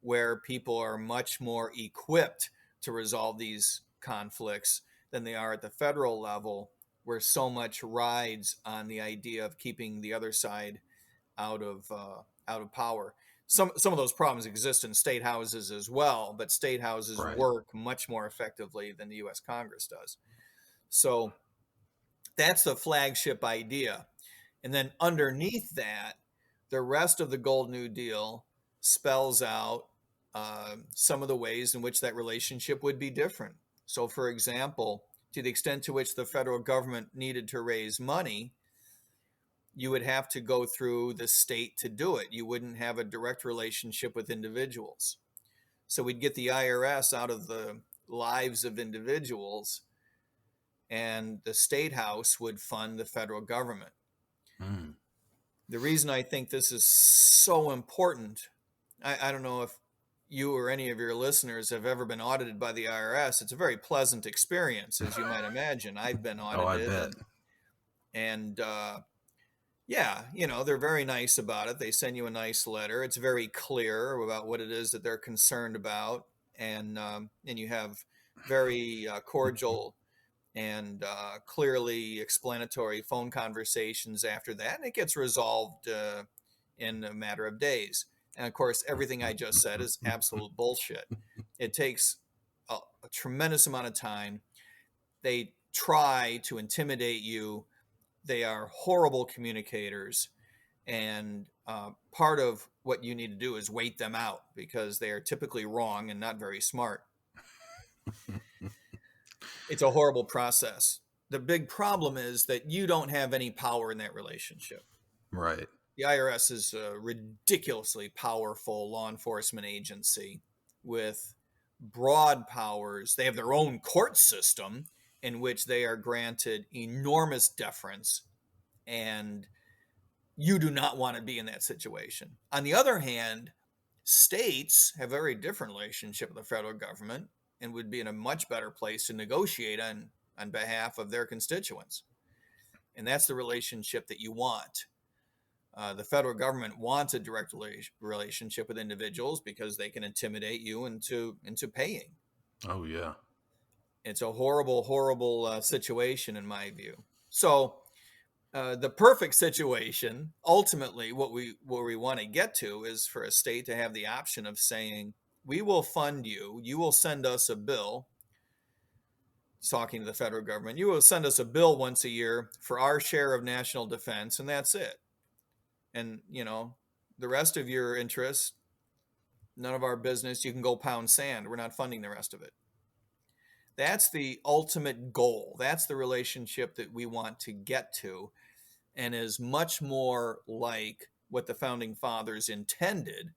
where people are much more equipped to resolve these conflicts than they are at the federal level, where so much rides on the idea of keeping the other side out of power. some of those problems exist in state houses as well, but state houses Right. work much more effectively than the U.S. Congress does. So that's the flagship idea. And then underneath that, the rest of the Gold New Deal spells out some of the ways in which that relationship would be different. So, for example, to the extent to which the federal government needed to raise money, you would have to go through the state to do it. You wouldn't have a direct relationship with individuals. So we'd get the IRS out of the lives of individuals, and the state house would fund the federal government. Mm. The reason I think this is so important, I don't know if you or any of your listeners have ever been audited by the IRS. It's a very pleasant experience, as you might imagine. I've been Oh, I audited, bet. and yeah, they're very nice about it. They send you a nice letter. It's very clear about what it is that they're concerned about, and you have very cordial and clearly explanatory phone conversations after that, and it gets resolved in a matter of days. And of course, everything I just said is absolute bullshit. It takes a tremendous amount of time. They try to intimidate you. They are horrible communicators. And part of what you need to do is wait them out, because they are typically wrong and not very smart. It's a horrible process. The big problem is that you don't have any power in that relationship. Right. The IRS is a ridiculously powerful law enforcement agency with broad powers. They have their own court system in which they are granted enormous deference, and you do not want to be in that situation. On the other hand, states have a very different relationship with the federal government and would be in a much better place to negotiate on behalf of their constituents. And that's the relationship that you want. The federal government wants a direct relationship with individuals because they can intimidate you into paying. Oh, yeah. It's a horrible, horrible situation in my view. So the perfect situation, ultimately, what we want to get to is for a state to have the option of saying, we will fund you. You will send us a bill. Talking to the federal government, you will send us a bill once a year for our share of national defense, and that's it. And, the rest of your interests, none of our business. You can go pound sand. We're not funding the rest of it. That's the ultimate goal. That's the relationship that we want to get to, and is much more like what the founding fathers intended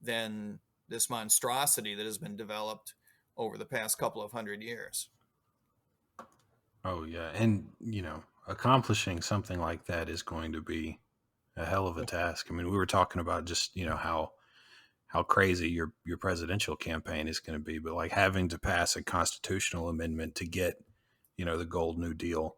than this monstrosity that has been developed over the past couple of 100 years. Oh, yeah. And, accomplishing something like that is going to be a hell of a task. I mean, we were talking about just, how crazy your presidential campaign is going to be, but like having to pass a constitutional amendment to get, the Gold New Deal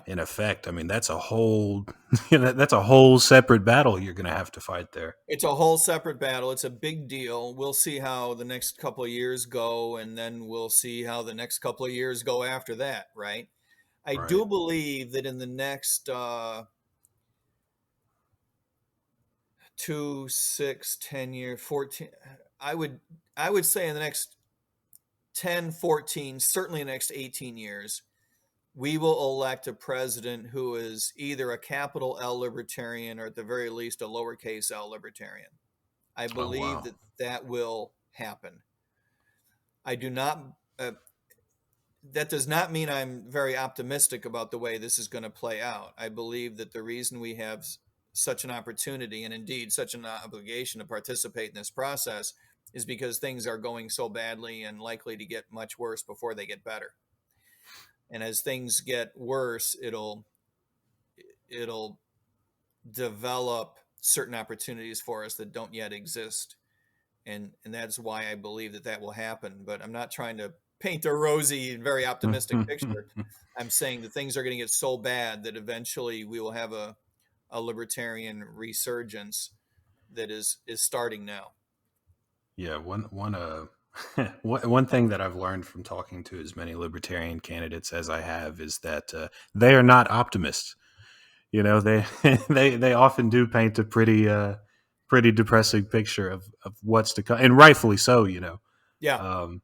in effect. I mean, that's a whole, that's a whole separate battle you're going to have to fight there. It's a whole separate battle. It's a big deal. We'll see how the next couple of years go, and then we'll see how the next couple of years go after that, right? I do believe that in the next 2, 6, 10 years, 14, I would say in the next 10, 14, certainly in the next 18 years, we will elect a president who is either a capital L libertarian or at the very least a lowercase l libertarian. I believe that will happen. I do not, that does not mean I'm very optimistic about the way this is going to play out. I believe that the reason we have such an opportunity, and indeed such an obligation, to participate in this process is because things are going so badly and likely to get much worse before they get better. And as things get worse, it'll develop certain opportunities for us that don't yet exist. And that's why I believe that will happen. But I'm not trying to paint a rosy and very optimistic picture. I'm saying that things are going to get so bad that eventually we will have a libertarian resurgence that is starting now. Yeah, one thing that I've learned from talking to as many libertarian candidates as I have is that they are not optimists. They they often do paint a pretty pretty depressing picture of what's to come, and rightfully so. Yeah. Um,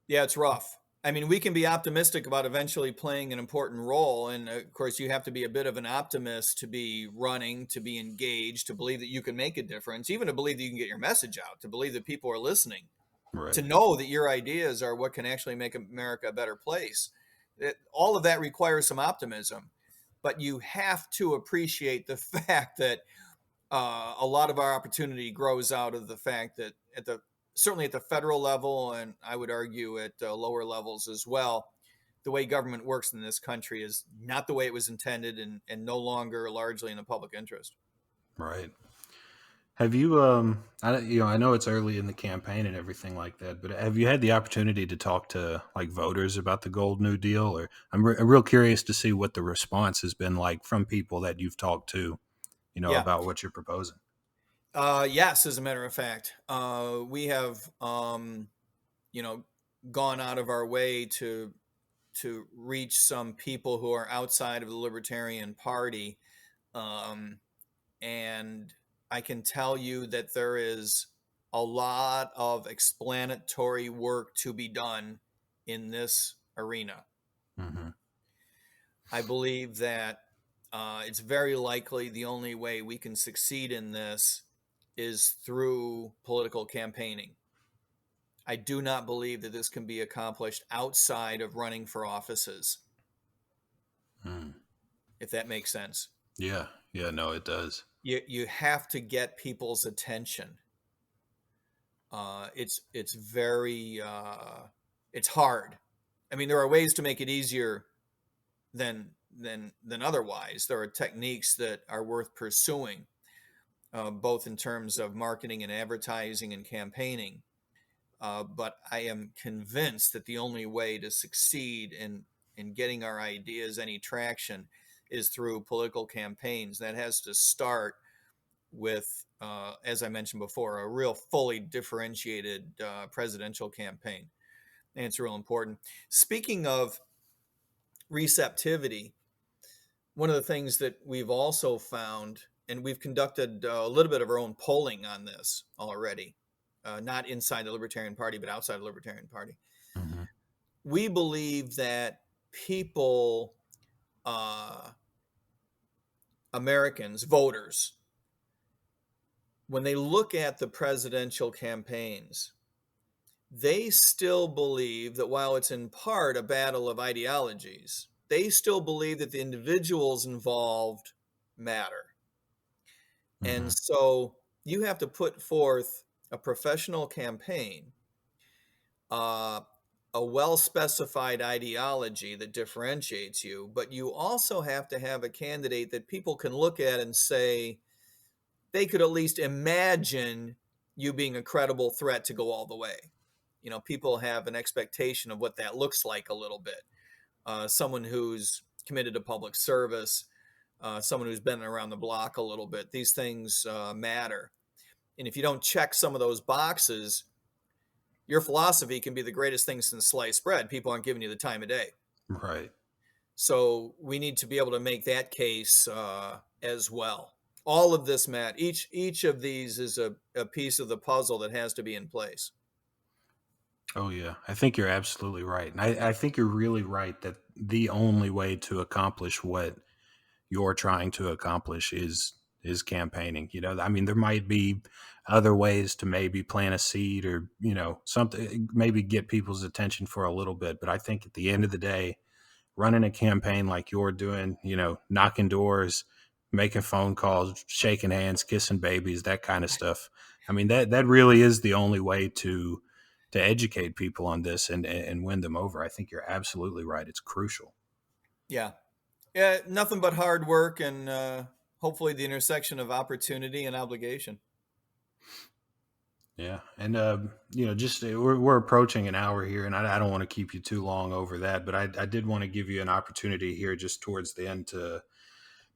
Yeah, it's rough. I mean, we can be optimistic about eventually playing an important role. And of course, you have to be a bit of an optimist to be running, to be engaged, to believe that you can make a difference, even to believe that you can get your message out, to believe that people are listening, to right. know that your ideas are what can actually make America a better place. All of that requires some optimism, but you have to appreciate the fact that a lot of our opportunity grows out of the fact that certainly at the federal level, and I would argue at lower levels as well, the way government works in this country is not the way it was intended, and no longer largely in the public interest. Right. Have you I know it's early in the campaign and everything like that, but have you had the opportunity to talk to like voters about the Gold New Deal? Or I'm real curious to see what the response has been like from people that you've talked to, Yeah. about what you're proposing. Yes, as a matter of fact, we have, you know, gone out of our way to reach some people who are outside of the Libertarian Party. Um, and I can tell you that there is a lot of explanatory work to be done in this arena. Hmm. I believe that it's very likely the only way we can succeed in this is through political campaigning. I do not believe that this can be accomplished outside of running for offices, Mm. if that makes sense. Yeah, yeah, no, it does. You have to get people's attention. It's very it's hard. I mean, there are ways to make it easier than otherwise. There are techniques that are worth pursuing, both in terms of marketing and advertising and campaigning. But I am convinced that the only way to succeed in getting our ideas any traction is through political campaigns. That has to start with, as I mentioned before, a real fully differentiated presidential campaign. And it's real important. Speaking of receptivity, one of the things that we've also found, and we've conducted a little bit of our own polling on this already, not inside the Libertarian Party, but outside the Libertarian Party. Hmm. We believe that people, uh, Americans, voters, when they look at the presidential campaigns, they still believe that while it's in part a battle of ideologies, they still believe that the individuals involved matter. Hmm. And so you have to put forth a professional campaign, uh, a well specified ideology that differentiates you, but you also have to have a candidate that people can look at and say they could at least imagine you being a credible threat to go all the way. People have an expectation of what that looks like a little bit. Someone who's committed to public service, someone who's been around the block a little bit. These things matter. And if you don't check some of those boxes, your philosophy can be the greatest thing since sliced bread. People aren't giving you the time of day. Right. So we need to be able to make that case as well. All of this, Matt, each of these is a piece of the puzzle that has to be in place. Oh yeah, I think you're absolutely right, and I think you're really right that the only way to accomplish what you're trying to accomplish is campaigning. I mean, there might be other ways to maybe plant a seed or something, maybe get people's attention for a little bit. But I think at the end of the day, running a campaign like you're doing, knocking doors, making phone calls, shaking hands, kissing babies, that kind of stuff. I mean, that really is the only way to educate people on this and win them over. I think you're absolutely right. It's crucial. Yeah. Yeah, nothing but hard work and hopefully the intersection of opportunity and obligation. Yeah, and just we're approaching an hour here, and I don't want to keep you too long over that, but I did want to give you an opportunity here just towards the end to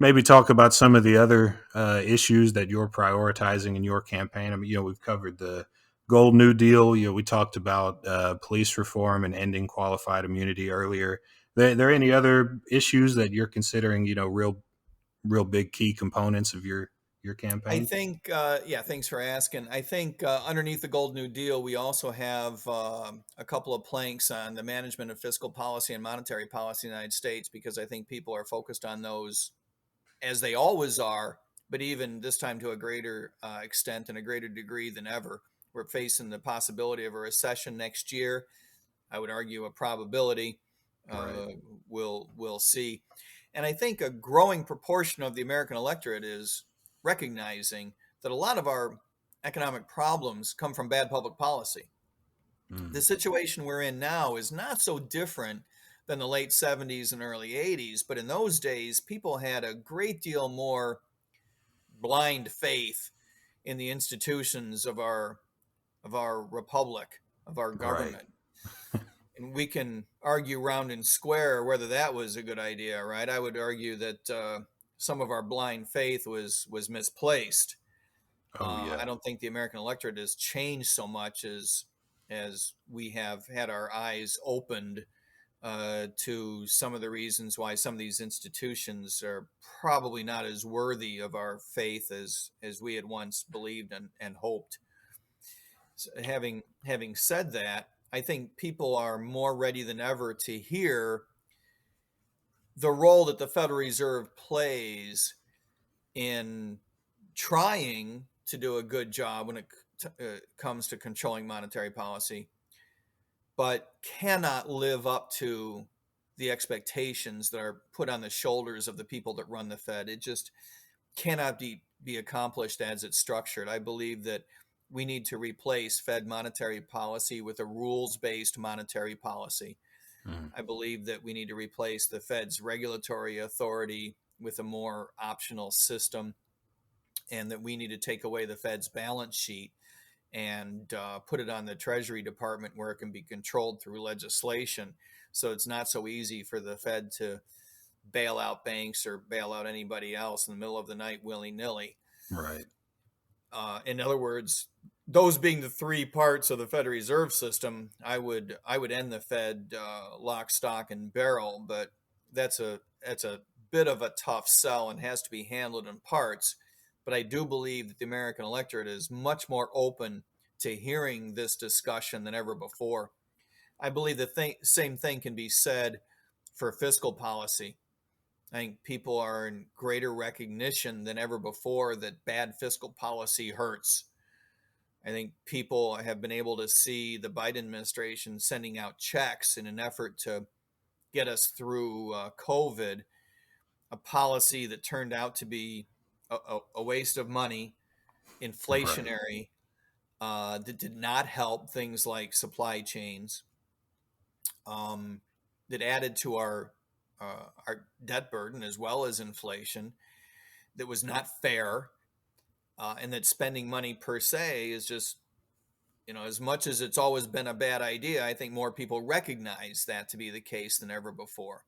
maybe talk about some of the other issues that you're prioritizing in your campaign. I mean, we've covered the Gold New Deal. We talked about police reform and ending qualified immunity earlier. There any other issues that you're considering? Real big key components of your your I campaign? think, yeah, thanks for asking. I think underneath the Gold New Deal, we also have a couple of planks on the management of fiscal policy and monetary policy in the United States, because I think people are focused on those as they always are, but even this time to a greater extent and a greater degree than ever. We're facing the possibility of a recession next year. I would argue a probability. Right. Uh, we'll see. And I think a growing proportion of the American electorate is recognizing that a lot of our economic problems come from bad public policy. The Mm, situation we're in now is not so different than the late 70s and early 80s, but in those days, people had a great deal more blind faith in the institutions of our republic, of our right. government. And we can argue round and square whether that was a good idea, right? I would argue that some of our blind faith was misplaced. Oh I yeah. don't think the American electorate has changed so much as we have had our eyes opened to some of the reasons why some of these institutions are probably not as worthy of our faith as we had once believed and hoped. So having said that, I think people are more ready than ever to hear the role that the Federal Reserve plays in trying to do a good job when it comes to controlling monetary policy, but cannot live up to the expectations that are put on the shoulders of the people that run the Fed. It just cannot be accomplished as it's structured. I believe that we need to replace Fed monetary policy with a rules-based monetary policy. Mm, I believe that we need to replace the Fed's regulatory authority with a more optional system, and that we need to take away the Fed's balance sheet and put it on the Treasury Department where it can be controlled through legislation. So it's not so easy for the Fed to bail out banks or bail out anybody else in the middle of the night willy nilly. right. In other words, those being the three parts of the Federal Reserve System, I would end the Fed lock, stock, and barrel. But that's a bit of a tough sell and has to be handled in parts. But I do believe that the American electorate is much more open to hearing this discussion than ever before. I believe the same thing can be said for fiscal policy. I think people are in greater recognition than ever before that bad fiscal policy hurts. I think people have been able to see the Biden administration sending out checks in an effort to get us through COVID, a policy that turned out to be a waste of money, Right. inflationary, that did not help things like supply chains, um, that added to our debt burden as well as inflation, that was not fair, and that spending money per se is just, as much as it's always been a bad idea, I think more people recognize that to be the case than ever before.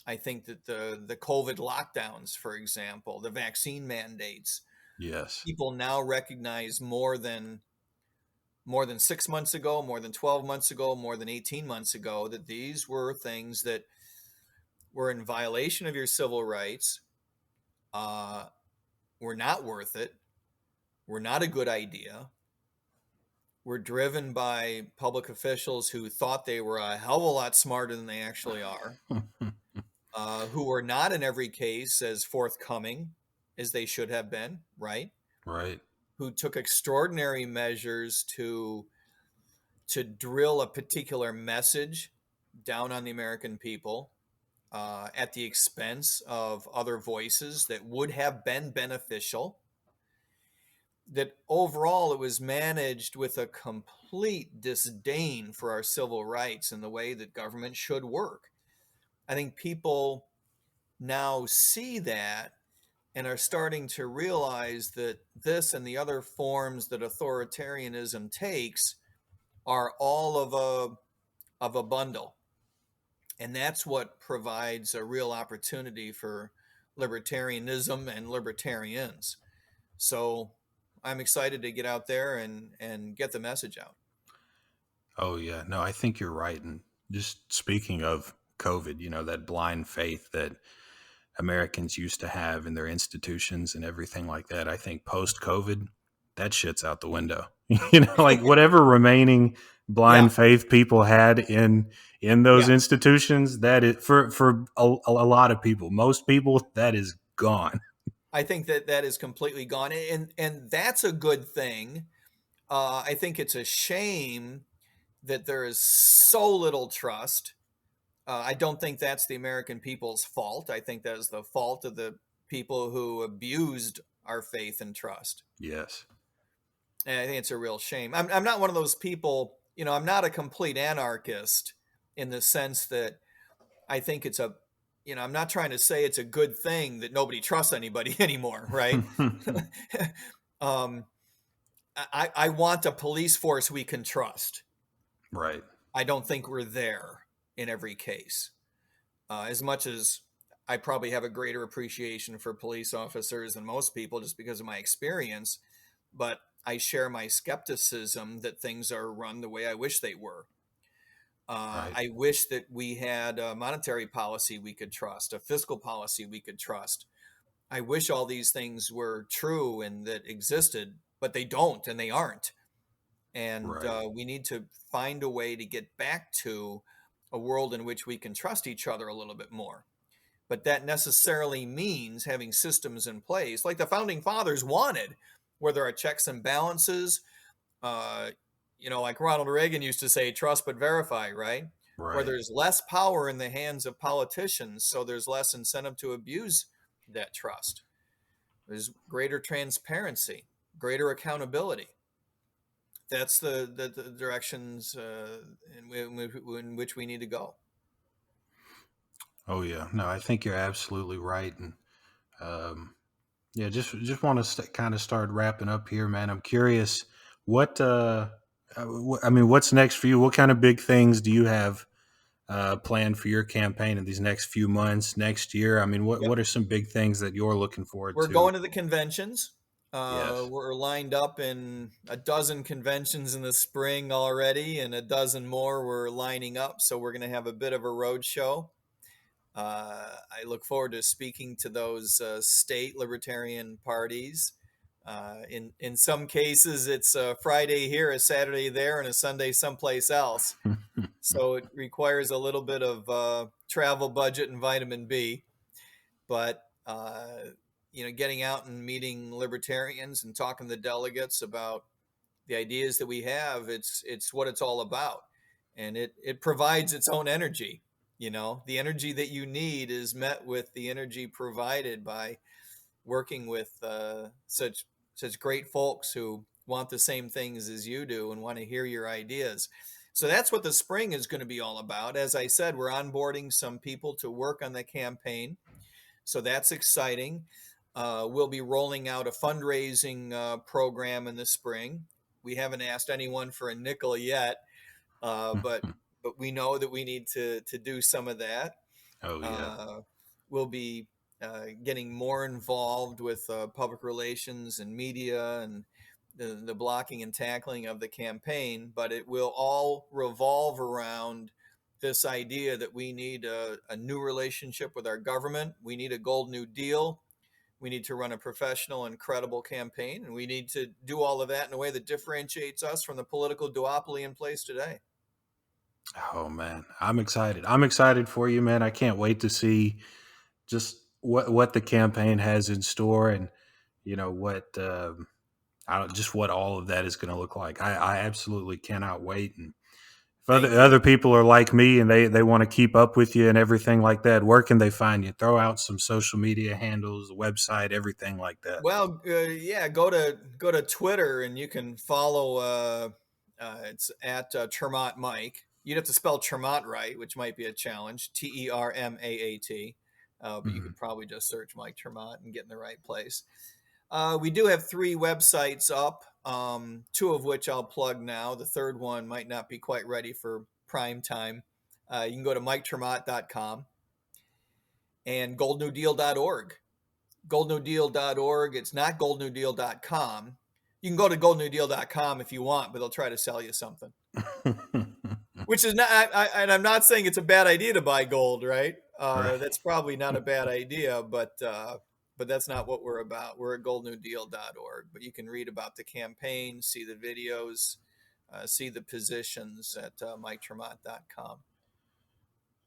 I think that the COVID lockdowns, for example, the vaccine mandates, Yes. people now recognize more than 6 months ago, more than 12 months ago, more than 18 months ago, that these were things that were in violation of your civil rights, uh, were not worth it, were not a good idea, were driven by public officials who thought they were a hell of a lot smarter than they actually are, who were not in every case as forthcoming as they should have been, right? Right. Who took extraordinary measures to drill a particular message down on the American people, at the expense of other voices that would have been beneficial. That overall it was managed with a complete disdain for our civil rights and the way that government should work. I think people now see that and are starting to realize that this and the other forms that authoritarianism takes are all of a bundle. And that's what provides a real opportunity for libertarianism and libertarians. So I'm excited to get out there and get the message out. Oh yeah. No, I think you're right. And just speaking of COVID, that blind faith that Americans used to have in their institutions and everything like that. I think post COVID, that shit's out the window. Like whatever remaining Yeah. blind faith people had in those Yeah. institutions, that is for a lot of people, most people, that is gone. I think that is completely gone. And that's a good thing. I think it's a shame that there is so little trust. I don't think that's the American people's fault. I think that is the fault of the people who abused our faith and trust. Yes. And I think it's a real shame. I'm not one of those people, I'm not a complete anarchist in the sense that I think I'm not trying to say it's a good thing that nobody trusts anybody anymore, right? um, I want a police force we can trust. Right. I don't think we're there in every case. As much as I probably have a greater appreciation for police officers than most people just because of my experience, but I share my skepticism that things are run the way I wish they were. Right. I wish that we had a monetary policy we could trust, a fiscal policy we could trust. I wish all these things were true and that existed, but they don't and they aren't. And Right. we need to find a way to get back to a world in which we can trust each other a little bit more. But that necessarily means having systems in place like the founding fathers wanted, where there are checks and balances. Uh, like Ronald Reagan used to say, trust but verify, right? Where Right. there's less power in the hands of politicians, so there's less incentive to abuse that trust. There's greater transparency, greater accountability. That's the directions in which we need to go. Oh yeah. No, I think you're absolutely right. And yeah, just want to kind of start wrapping up here, man. I'm curious what I mean, what's next for you? What kind of big things do you have planned for your campaign in these next few months, next year? I mean, Yep. what are some big things that you're looking forward We're to? going to the conventions. Yes. We're lined up in a dozen conventions in the spring already, and a dozen more we're lining up. So we're going to have a bit of a road show. I look forward to speaking to those state libertarian parties. In some cases, it's a Friday here, a Saturday there, and a Sunday someplace else. So it requires a little bit of travel budget and vitamin B. But getting out and meeting libertarians and talking to the delegates about the ideas that we have, it's what it's all about, and it provides its own energy. The energy that you need is met with the energy provided by working with such great folks who want the same things as you do and want to hear your ideas. So that's what the spring is going to be all about. As I said, we're onboarding some people to work on the campaign, so that's exciting. We'll be rolling out a fundraising program in the spring. We haven't asked anyone for a nickel yet, but we know that we need to do some of that. Oh yeah. We'll be getting more involved with public relations and media and the blocking and tackling of the campaign, but it will all revolve around this idea that we need a new relationship with our government. We need a gold new deal. We need to run a professional and credible campaign, and we need to do all of that in a way that differentiates us from the political duopoly in place today. Oh man, I'm excited. I'm excited for you, man. I can't wait to see just what the campaign has in store, and what I don't just what all of that is going to look like. I absolutely cannot wait. And if Thank other you. people are like me and they want to keep up with you and everything like that, where can they find you? Throw out some social media handles, website, everything like that. Well, yeah, go to Twitter and you can follow. It's at Termont Mike. You'd have to spell Termont right, which might be a challenge. Termaat. But you Hmm. could probably just search Mike Termont and get in the right place. We do have 3 websites up, 2 of which I'll plug now. The third one might not be quite ready for prime time. You can go to miketermont.com and goldnewdeal.org. Goldnewdeal.org. It's not goldnewdeal.com. You can go to goldnewdeal.com if you want, but they'll try to sell you something. Which is not, and I'm not saying it's a bad idea to buy gold, right? Right. That's probably not a bad idea, but that's not what we're about. We're at goldnewdeal.org, but you can read about the campaign, see the videos, see the positions at MikeTremont.com.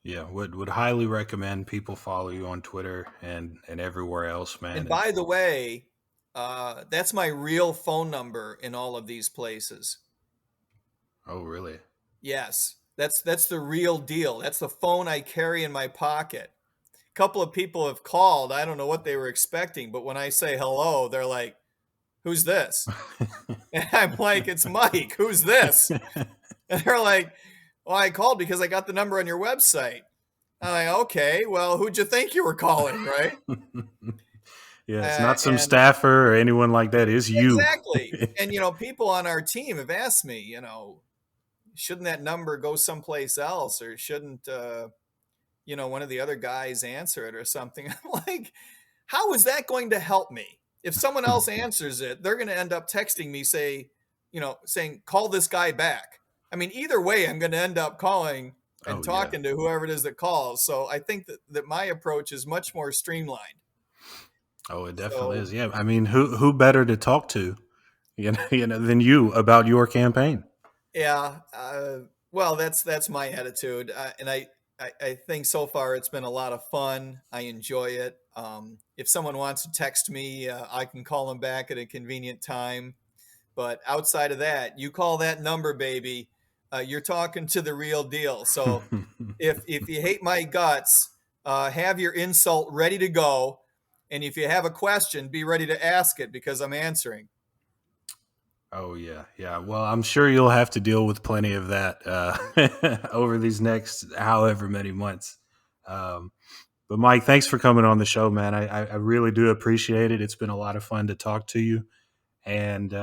Yeah, would highly recommend people follow you on Twitter and everywhere else, man. And And by the way, that's my real phone number in all of these places. oh, really? Yes, that's the real deal. That's the phone I carry in my pocket. A couple of people have called. I don't know what they were expecting, but when I say hello, they're like, "Who's this?" And I'm like, "It's Mike. Who's this?" And they're like, "Well, I called because I got the number on your website." I'm like, "Okay, well, who'd you think you were calling, right?" Yeah, it's not some And staffer or anyone like that. It's you. exactly. And people on our team have asked me, shouldn't that number go someplace else, or shouldn't one of the other guys answer it or something? I'm like, how is that going to help me? If someone else answers it, they're going to end up texting me, saying, call this guy back. I mean, either way, I'm going to end up calling and Oh yeah. talking to whoever it is that calls. So I think that my approach is much more streamlined. Oh, it definitely So is. Yeah, I mean, who better to talk to, than you about your campaign? yeah, well, that's my attitude, and I think so far it's been a lot of fun. I enjoy it. If someone wants to text me, I can call them back at a convenient time. But outside of that, you call that number, baby. You're talking to the real deal. So if you hate my guts, have your insult ready to go, and if you have a question, be ready to ask it because I'm answering. Oh yeah, yeah. Well, I'm sure you'll have to deal with plenty of that over these next however many months. Um, but Mike, thanks for coming on the show, man. I really do appreciate it. It's been a lot of fun to talk to you. And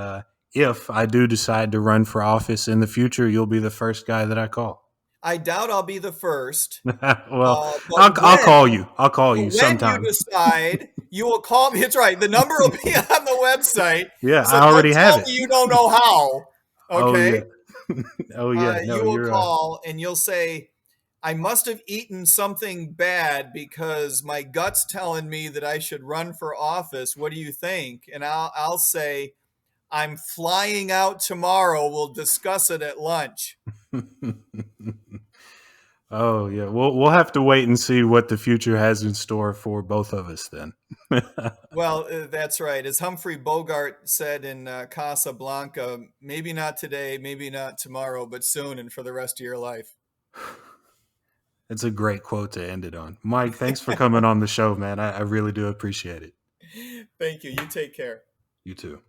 if I do decide to run for office in the future, you'll be the first guy that I call. I doubt I'll be the first. Well, But I'll call you. I'll call but you when you sometime. decide, you will call me. It's right. The number will be on the website. Yeah, So I don't already have tell it. me you don't know how. Oh Okay. yeah. Oh yeah. No, You will you're. call and you'll say, I must have eaten something bad because my gut's telling me that I should run for office. What do you think? And I'll say, I'm flying out tomorrow. We'll discuss it at lunch. Oh yeah. We'll have to wait and see what the future has in store for both of us then. Well, that's right. As Humphrey Bogart said in Casablanca, maybe not today, maybe not tomorrow, but soon and for the rest of your life. It's a great quote to end it on. Mike, thanks for coming on the show, man. I really do appreciate it. Thank you. You take care. You too.